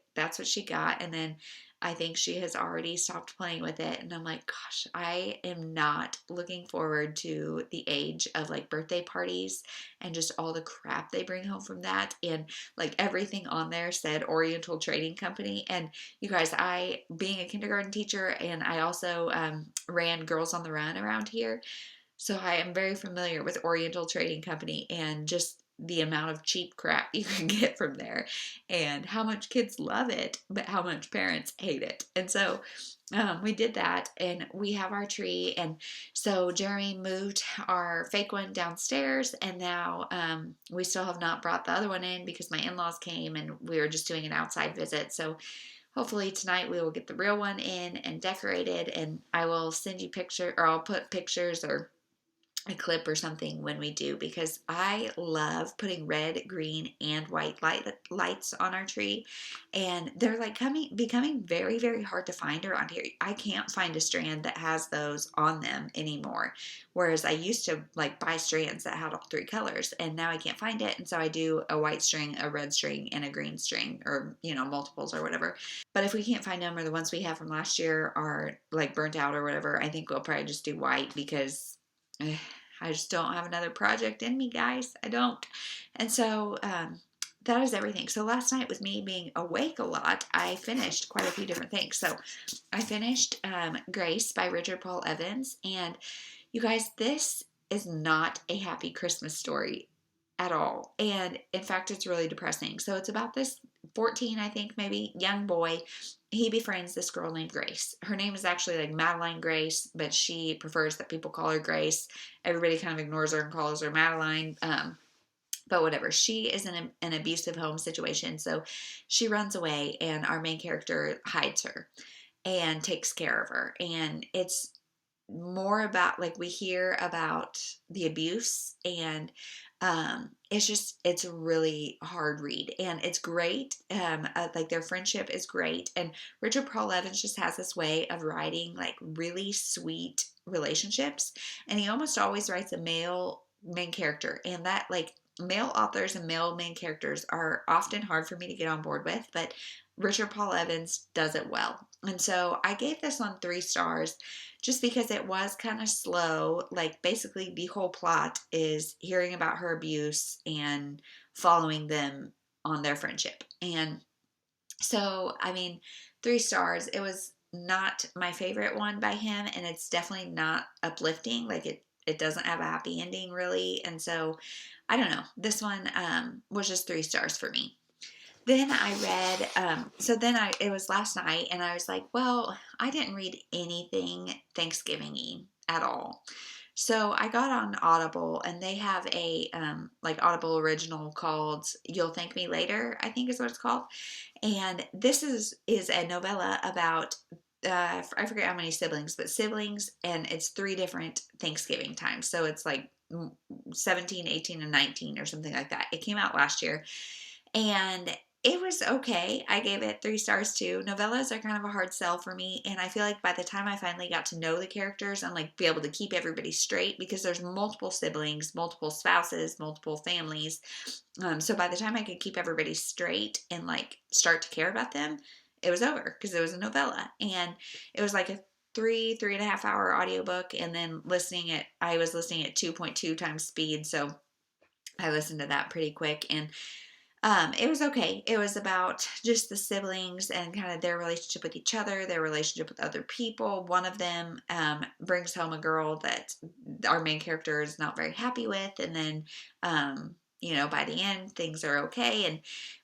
got. And then I think she has already stopped playing with it, and I'm like, gosh, I am not looking forward to the age of like birthday parties and just all the crap they bring home from that. And like everything on there said Oriental Trading Company. And you guys, I being a kindergarten teacher, and I also ran Girls on the Run around here, so I am very familiar with Oriental Trading Company and just the amount of cheap crap you can get from there, and how much kids love it, but how much parents hate it. And so we did that, and we have our tree. And so Jeremy moved our fake one downstairs, and now we still have not brought the other one in because my in-laws came and we were just doing an outside visit. So hopefully tonight we will get the real one in and decorated, and I will send you picture, or I'll put pictures or a clip or something when we do, because I love putting red, green, and white lights on our tree, and they're like becoming very, very hard to find around here. I can't find a strand that has those on them anymore, whereas I used to like buy strands that had all 3 colors, and now I can't find it. And so I do a white string, a red string, and a green string, or multiples or whatever. But if we can't find them, or the ones we have from last year are like burnt out or whatever, I think we'll probably just do white, because I just don't have another project in me, guys. I don't. And so that is everything. So last night, with me being awake a lot, I finished quite a few different things. So I finished Grace by Richard Paul Evans. And you guys, this is not a happy Christmas story at all. And in fact, it's really depressing. So it's about this 14, I think, maybe, young boy. He befriends this girl named Grace. Her name is actually like Madeline Grace, but she prefers that people call her Grace. Everybody kind of ignores her and calls her Madeline. But whatever. She is in an abusive home situation. So she runs away, and our main character hides her and takes care of her. And it's more about, like, we hear about the abuse, and it's a really hard read, and it's great. Like, their friendship is great, and Richard Paul Evans just has this way of writing like really sweet relationships, and he almost always writes a male main character, and that, like, male authors and male main characters are often hard for me to get on board with, but Richard Paul Evans does it well. And so I gave this one 3 stars, just because it was kind of slow. Like, basically the whole plot is hearing about her abuse and following them on their friendship. And so, I mean, 3 stars. It was not my favorite one by him, and it's definitely not uplifting. Like, it doesn't have a happy ending, really. And so I don't know. This one was just 3 stars for me. Then I read, it was last night, and I was like, well, I didn't read anything Thanksgiving-y at all. So I got on Audible, and they have a, like, Audible original called You'll Thank Me Later, I think is what it's called. And this is a novella about, I forget how many siblings, but siblings, and it's 3 different Thanksgiving times. So it's like 17, 18, and 19 or something like that. It came out last year, and it was okay. I gave it 3 stars too. Novellas are kind of a hard sell for me, and I feel like by the time I finally got to know the characters and like be able to keep everybody straight, because there's multiple siblings, multiple spouses, multiple families. So by the time I could keep everybody straight and like start to care about them, it was over, because it was a novella, and it was like a 3.5 hour audiobook, and then I was listening at 2.2 times speed, so I listened to that pretty quick, and it was okay. It was about just the siblings and kind of their relationship with each other, their relationship with other people. One of them brings home a girl that our main character is not very happy with, and then, by the end, things are okay.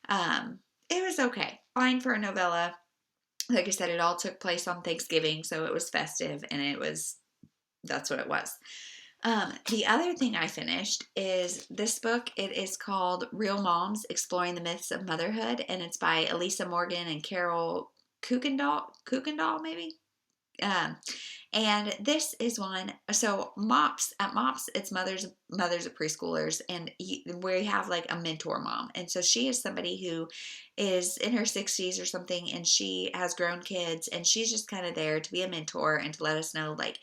And it was okay. Fine for a novella. Like I said, it all took place on Thanksgiving, so it was festive, and that's what it was. The other thing I finished is this book. It is called Real Moms, Exploring the Myths of Motherhood, and it's by Elisa Morgan and Carol Kuykendall, maybe? Um, and this is one. So Mops, it's mothers of preschoolers, and we have like a mentor mom, and so she is somebody who is in her 60s or something, and she has grown kids, and she's just kind of there to be a mentor and to let us know, like,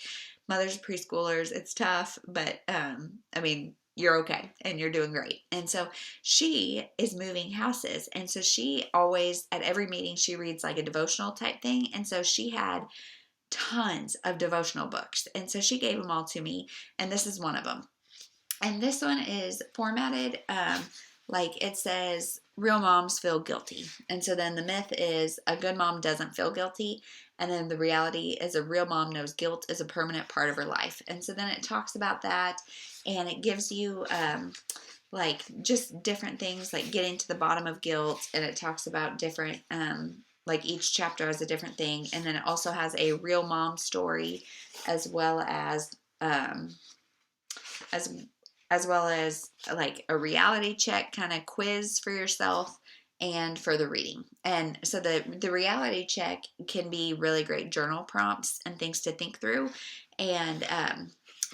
mothers of preschoolers, it's tough, but I mean, you're okay and you're doing great. And so she is moving houses, and so she always, at every meeting, she reads like a devotional type thing, and so she had tons of devotional books. And so she gave them all to me, and this is one of them. And this one is formatted like it says, real moms feel guilty. And so then the myth is a good mom doesn't feel guilty. And then the reality is a real mom knows guilt is a permanent part of her life. And so then it talks about that, and it gives you like just different things, like getting to the bottom of guilt. And it talks about different like each chapter has a different thing, and then it also has a real mom story, as well as as well as like a reality check kind of quiz for yourself and for the reading. And so the reality check can be really great journal prompts and things to think through, and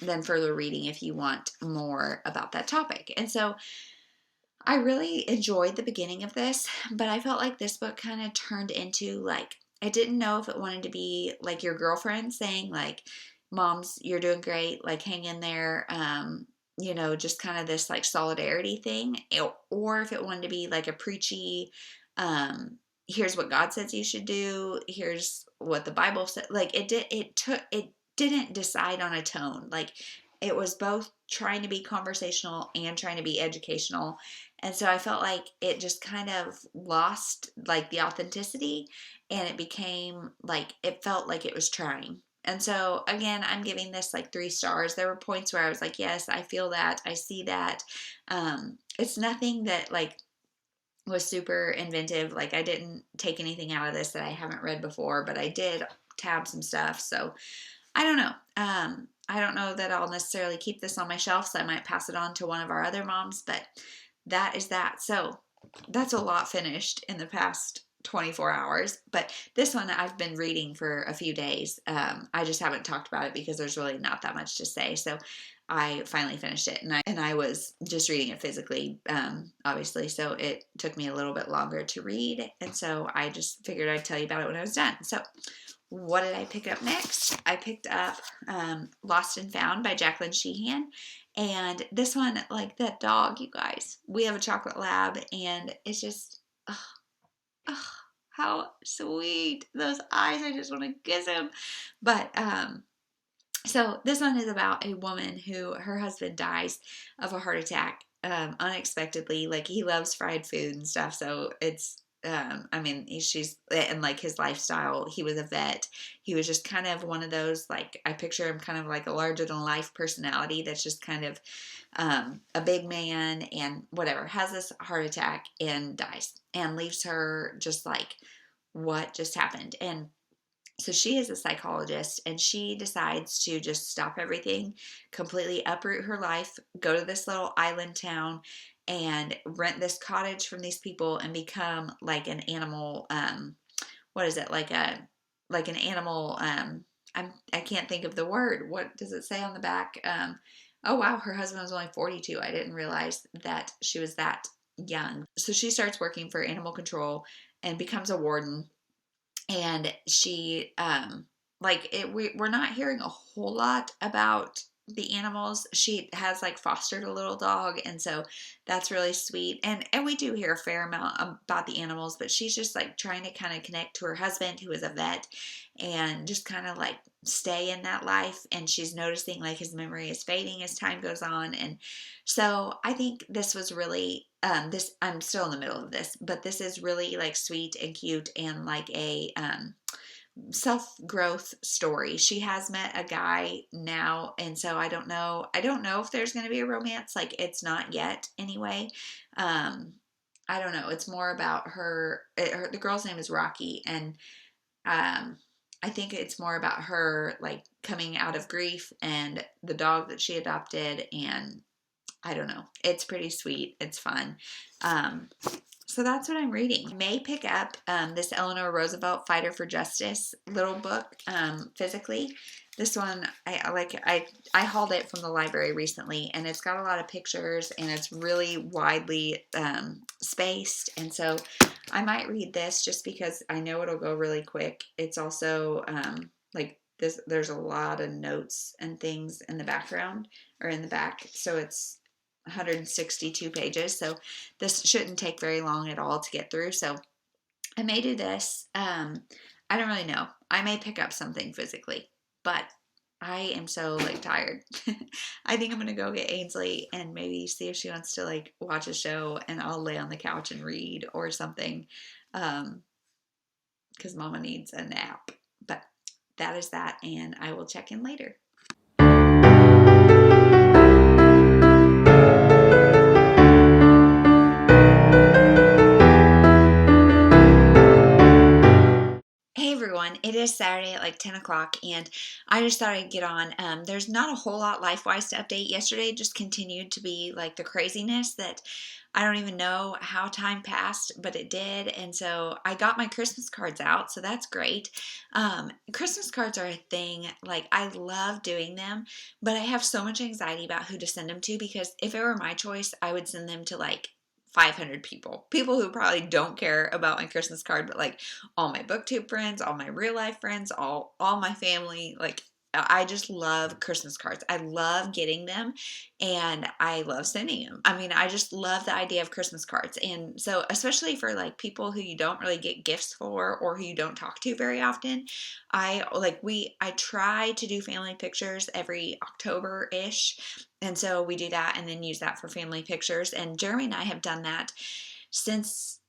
then further reading if you want more about that topic. And so I really enjoyed the beginning of this, but I felt like this book kind of turned into like, I didn't know if it wanted to be like your girlfriend saying like, moms, you're doing great, like hang in there, just kind of this like solidarity thing, or if it wanted to be like a preachy, here's what God says you should do, here's what the Bible said. Like it didn't decide on a tone. Like it was both trying to be conversational and trying to be educational. And so I felt like it just kind of lost like the authenticity, and it became like, it felt like it was trying. And so again, I'm giving this like 3 stars. There were points where I was like, yes, I feel that, I see that. It's nothing that like was super inventive. Like I didn't take anything out of this that I haven't read before, but I did tab some stuff. So I don't know. I don't know that I'll necessarily keep this on my shelf, so I might pass it on to one of our other moms, but that is that. So that's a lot finished in the past 24 hours. But this one I've been reading for a few days. I just haven't talked about it because there's really not that much to say. So I finally finished it, and I was just reading it physically, obviously. So it took me a little bit longer to read. And so I just figured I'd tell you about it when I was done. So what did I pick up next? I picked up Lost and Found by Jacqueline Sheehan. And this one, like that dog, you guys, we have a chocolate lab, and it's just, how sweet. Those eyes, I just want to kiss him. But, so this one is about a woman who, her husband dies of a heart attack unexpectedly. Like he loves fried food and stuff, so it's, she's, and like his lifestyle, he was a vet. He was just kind of one of those, like, I picture him kind of like a larger than life personality that's just kind of a big man and whatever, has this heart attack and dies and leaves her just like, what just happened? And so she is a psychologist, and she decides to just stop everything, completely uproot her life, go to this little island town, and rent this cottage from these people and become like an animal. What is it? Like an animal. I can't think of the word. What does it say on the back? Oh wow, her husband was only 42. I didn't realize that she was that young. So she starts working for animal control and becomes a warden. And she, we're not hearing a whole lot about the animals. She has like fostered a little dog, and so that's really sweet. And we do hear a fair amount about the animals, but she's just like trying to kind of connect to her husband, who is a vet, and just kind of like stay in that life. And she's noticing like his memory is fading as time goes on. And so I think this was really I'm still in the middle of this, but this is really like sweet and cute and like a self-growth story. She has met a guy now, and so I don't know if there's going to be a romance. Like it's not yet anyway. I don't know. It's more about the girl's name is Rocky, and I think it's more about her like coming out of grief and the dog that she adopted, and I don't know. It's pretty sweet. It's fun. Um, so that's what I'm reading. I may pick up this Eleanor Roosevelt Fighter for Justice little book physically. This one, I hauled it from the library recently, and it's got a lot of pictures, and it's really widely spaced, and so I might read this just because I know it'll go really quick. It's also like this. There's a lot of notes and things in the background or in the back, so it's 162 pages. So this shouldn't take very long at all to get through. So I may do this. I don't really know. I may pick up something physically, but I am so like tired. I think I'm gonna go get Ainsley and maybe see if she wants to like watch a show, and I'll lay on the couch and read or something, because Mama needs a nap. But that is that, and I will check in later. Hey everyone, it is Saturday at like 10 o'clock, and I just thought I'd get on. There's not a whole lot life-wise to update. Yesterday just continued to be like the craziness that I don't even know how time passed, but it did. And so I got my Christmas cards out, so that's great. Christmas cards are a thing. Like, I love doing them, but I have so much anxiety about who to send them to, because if it were my choice, I would send them to like 500 people who probably don't care about my Christmas card, but like all my booktube friends, all my real life friends, all my family. Like, I just love Christmas cards. I love getting them, and I love sending them. I mean, I just love the idea of Christmas cards. And so, especially for like people who you don't really get gifts for or who you don't talk to very often, I try to do family pictures every October-ish. And so we do that and then use that for family pictures. And Jeremy and I have done that since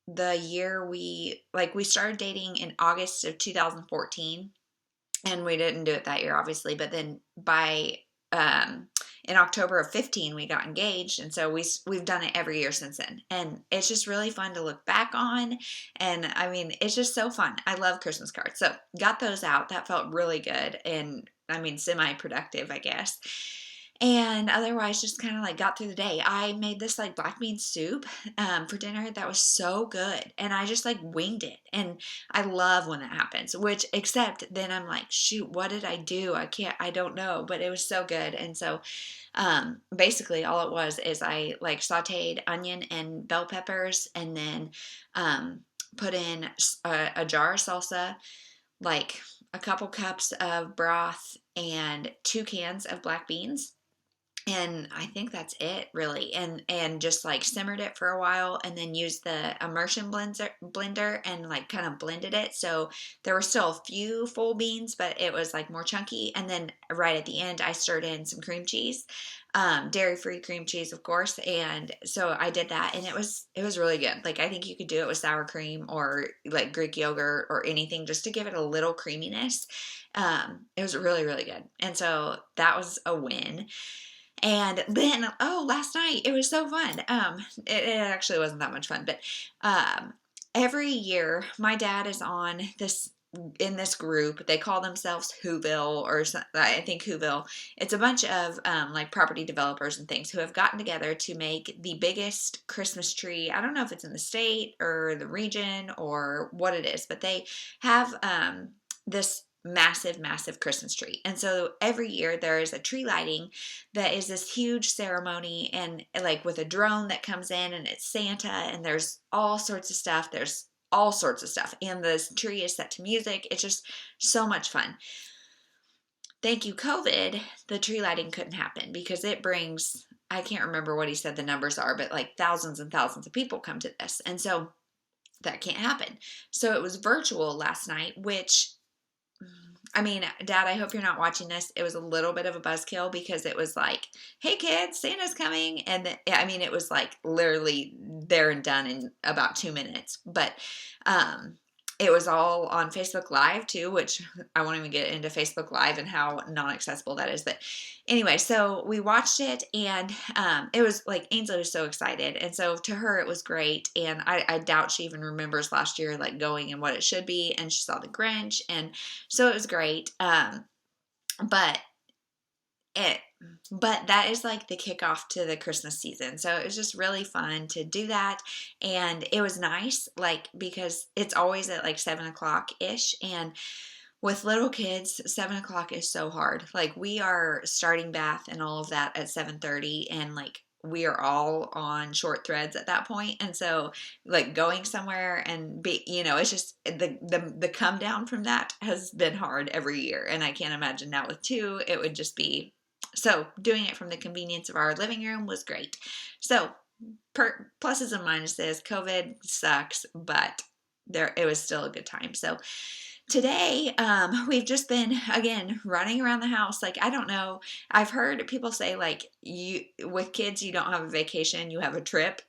the year we started dating in August of 2014, and we didn't do it that year obviously, but then by in October of 15 we got engaged, and so we've done it every year since then, and it's just really fun to look back on. And I mean, it's just so fun. I love Christmas cards. So got those out. That felt really good, and I mean, semi-productive, I guess. And otherwise, just kind of like got through the day. I made this like black bean soup for dinner that was so good. And I just like winged it. And I love when that happens, which, except then I'm like, shoot, what did I do? I don't know. But it was so good. And so basically all it was is I like sauteed onion and bell peppers, and then put in a jar of salsa, like a couple cups of broth, and 2 cans of black beans. And I think that's it really. And just like simmered it for a while, and then used the immersion blender and like kind of blended it. So there were still a few full beans, but it was like more chunky. And then right at the end, I stirred in some cream cheese, dairy-free cream cheese, of course. And so I did that, and it was really good. Like, I think you could do it with sour cream or like Greek yogurt or anything just to give it a little creaminess. It was really, really good. And so that was a win. And then, last night, it was so fun. It actually wasn't that much fun, but every year, my dad is in this group. They call themselves Whoville, or I think Whoville. It's a bunch of like property developers and things who have gotten together to make the biggest Christmas tree. I don't know if it's in the state or the region or what it is, but they have this massive Christmas tree. And so every year there is a tree lighting that is this huge ceremony, and like with a drone that comes in, and it's Santa, and there's all sorts of stuff. And this tree is set to music. It's just so much fun. Thank you, COVID, the tree lighting couldn't happen because it brings, I can't remember what he said the numbers are, but like thousands and thousands of people come to this. And so that can't happen. So it was virtual last night, which, I mean, Dad, I hope you're not watching this. It was a little bit of a buzzkill because it was like, hey kids, Santa's coming. And I mean, it was like literally there and done in about 2 minutes. But it was all on Facebook Live too, which I won't even get into Facebook Live and how non-accessible that is. But anyway, so we watched it, and it was like Ainsley was so excited, and so to her it was great. And I doubt she even remembers last year like going and what it should be. And she saw the Grinch, and so it was great. But it but that is like the kickoff to the Christmas season. So it was just really fun to do that. And it was nice, like, because it's always at like 7 o'clock ish. And with little kids, 7 o'clock is so hard. Like, we are starting bath and all of that at 7:30, and like we are all on short threads at that point. And so like going somewhere and be, it's just the come down from that has been hard every year. And I can't imagine now with two, it would just be. So doing it from the convenience of our living room was great. So pluses and minuses. COVID sucks, but it was still a good time. So today, we've just been, again, running around the house. Like, I don't know. I've heard people say, like, with kids, you don't have a vacation, you have a trip.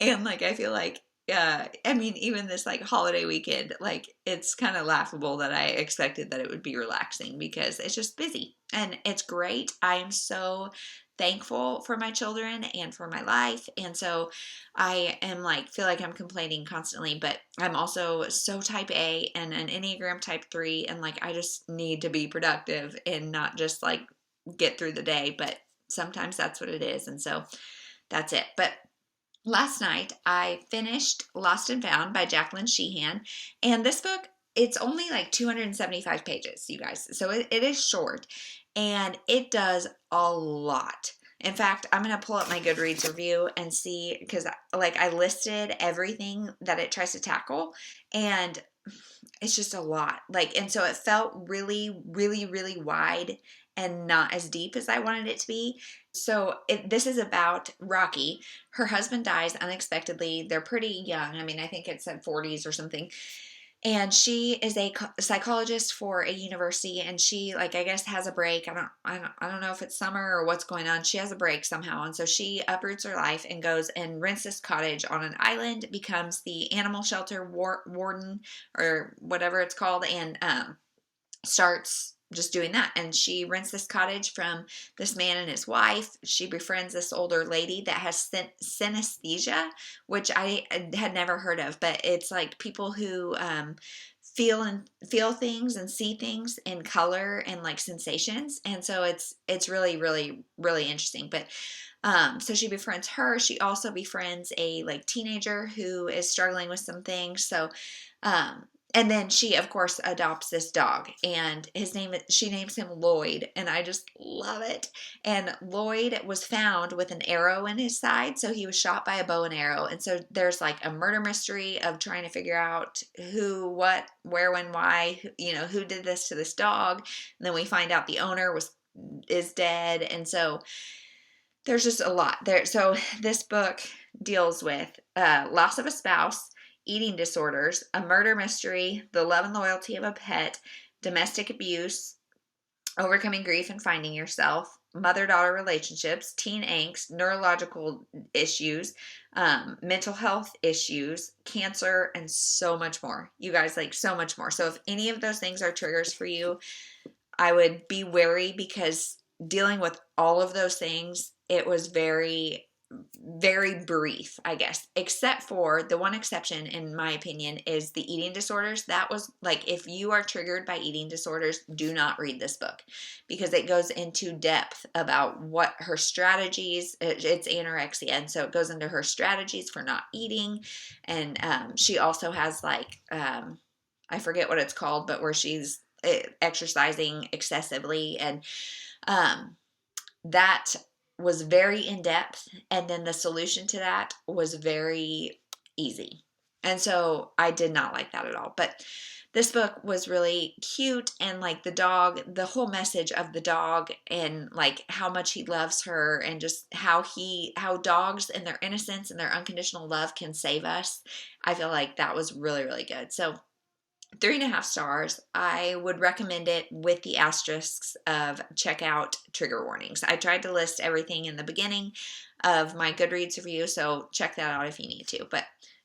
And, like, I feel like, I mean, even this, like, holiday weekend, like, it's kind of laughable that I expected that it would be relaxing because it's just busy. And it's great. I am so thankful for my children and for my life. And so I am like, feel like I'm complaining constantly, but I'm also so type A and an Enneagram type 3. And like, I just need to be productive and not just like get through the day, but sometimes that's what it is. And so that's it. But last night I finished Lost and Found by Jacqueline Sheehan. And this book, it's only like 275 pages, you guys. So it is short, and it does a lot. In fact, I'm going to pull up my Goodreads review and see, because like I listed everything that it tries to tackle, and it's just a lot. Like, and so it felt really, really, really wide and not as deep as I wanted it to be. So this is about Rocky. Her husband dies unexpectedly. They're pretty young. I mean, I think it's in 40s or something. And she is a psychologist for a university, and she, like, I guess has a break. I don't know if it's summer or what's going on. She has a break somehow. And so she uproots her life and goes and rents this cottage on an island, becomes the animal shelter warden or whatever it's called, and starts just doing that. And she rents this cottage from this man and his wife. She befriends this older lady that has synesthesia, which I had never heard of, but it's like people who feel things and see things in color and like sensations. And so it's really, really, really interesting. But so she befriends her. She also befriends a like teenager who is struggling with some things. So and then she, of course, adopts this dog, and she names him Lloyd, and I just love it. And Lloyd was found with an arrow in his side, so he was shot by a bow and arrow. And so there's like a murder mystery of trying to figure out who, what, where, when, why, who did this to this dog. And then we find out the owner is dead, and so there's just a lot there. So this book deals with loss of a spouse, eating disorders, a murder mystery, the love and loyalty of a pet, domestic abuse, overcoming grief and finding yourself, mother-daughter relationships, teen angst, neurological issues, mental health issues, cancer, and so much more. You guys, like, so much more. So if any of those things are triggers for you, I would be wary, because dealing with all of those things, it was very, very brief, I guess, except for the one exception, in my opinion, is the eating disorders. That was like, if you are triggered by eating disorders, do not read this book, because it goes into depth about what her strategies, it's anorexia, and so it goes into her strategies for not eating. And she also has like, I forget what it's called, but where she's exercising excessively, and that was very in-depth, and then the solution to that was very easy. And so I did not like that at all. But this book was really cute, and like the whole message of the dog, and like how much he loves her, and just how dogs and their innocence and their unconditional love can save us. I feel like that was really, really good. So 3.5 stars. I would recommend it with the asterisks of check out trigger warnings. I tried to list everything in the beginning of my Goodreads review, so check that out if you need to. But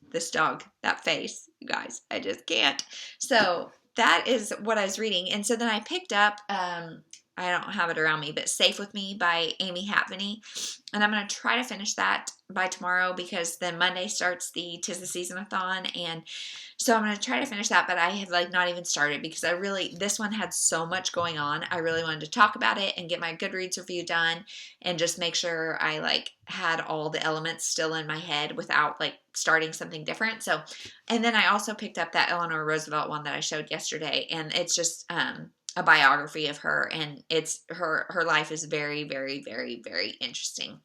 this dog, that face, You guys, I just can't. So that is what I was reading. And so then I picked up, I don't have it around me, but Safe With Me by Amy Hatveney. And I'm going to try to finish that by tomorrow because then Monday starts the 'Tis the Season-a-thon. And so I'm going to try to finish that, but I have like not even started because this one had so much going on. I really wanted to talk about it and get my Goodreads review done and just make sure I like had all the elements still in my head without like starting something different. So, and then I also picked up that Eleanor Roosevelt one that I showed yesterday, and it's just, a biography of her, and it's her life is very, very, very, very interesting,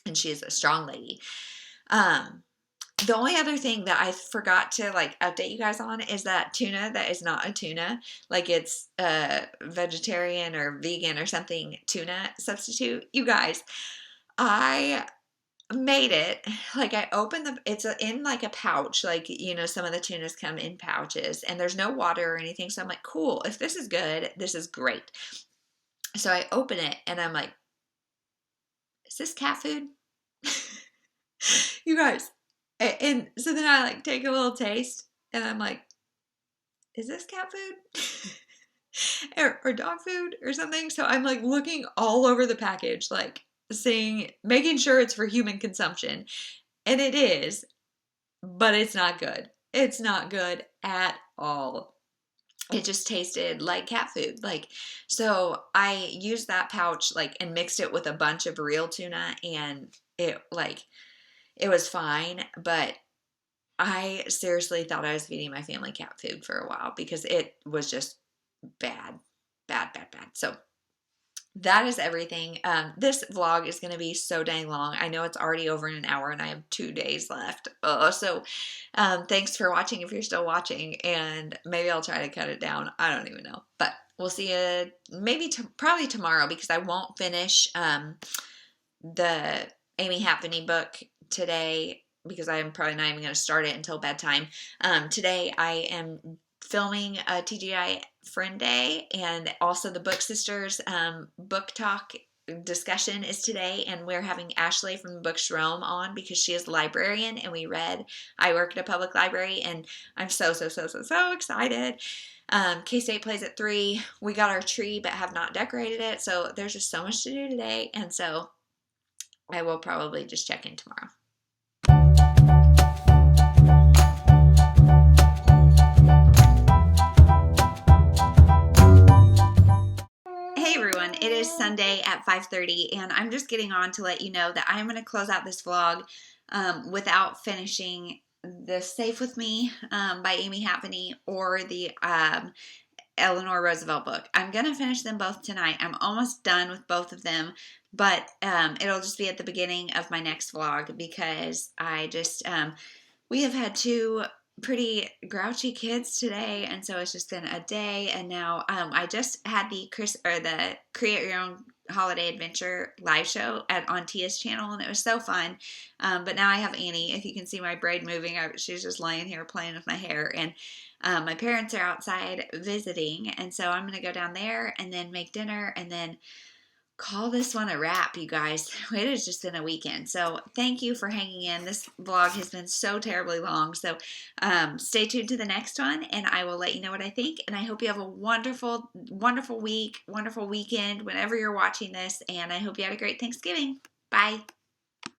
and she is a strong lady. The only other thing that I forgot to like update you guys on is that tuna that is not a tuna, like it's a vegetarian or vegan or something tuna substitute. You guys, I made it. Like I opened it's in like a pouch, like some of the tunas come in pouches and there's no water or anything, so I'm like, cool, if this is good, this is great. So I open it and I'm like, is this cat food? You guys, and so then I like take a little taste and I'm like, is this cat food? or dog food or something? So I'm like looking all over the package, like making sure it's for human consumption. And it is, but it's not good. It's not good at all. It just tasted like cat food. So I used that pouch and mixed it with a bunch of real tuna, and it was fine, but I seriously thought I was feeding my family cat food for a while because it was just bad. So that is everything. This vlog is going to be so dang long. I know it's already over in an hour and I have 2 days left. Thanks for watching if you're still watching, and maybe I'll try to cut it down. I don't even know, but we'll see you probably tomorrow because I won't finish the Amy Hatveney book today because I'm probably not even going to start it until bedtime. Today I am filming a TGI Friend Day, and also the Book Sisters book talk discussion is today, and we're having Ashley from Books Rome on because she is a librarian and I work at a public library, and I'm so excited. K-State plays at 3. We got our tree but have not decorated it, so there's just so much to do today, and so I will probably just check in tomorrow. Hey everyone, it is Sunday at 5:30, and I'm just getting on to let you know that I'm going to close out this vlog without finishing the Safe With Me by Amy Hatveney or the Eleanor Roosevelt book. I'm going to finish them both tonight. I'm almost done with both of them, but it'll just be at the beginning of my next vlog because I just, we have had 2 pretty grouchy kids today, and so it's just been a day. And now I just had the Create Your Own Holiday Adventure live show on Tia's channel, and it was so fun. But now I have Annie. If you can see my braid moving, she's just laying here playing with my hair, and my parents are outside visiting, and so I'm gonna go down there and then make dinner and then call this one a wrap, you guys. It has just been a weekend. So thank you for hanging in. This vlog has been so terribly long. So stay tuned to the next one, and I will let you know what I think. And I hope you have a wonderful, wonderful week, wonderful weekend whenever you're watching this. And I hope you had a great Thanksgiving. Bye.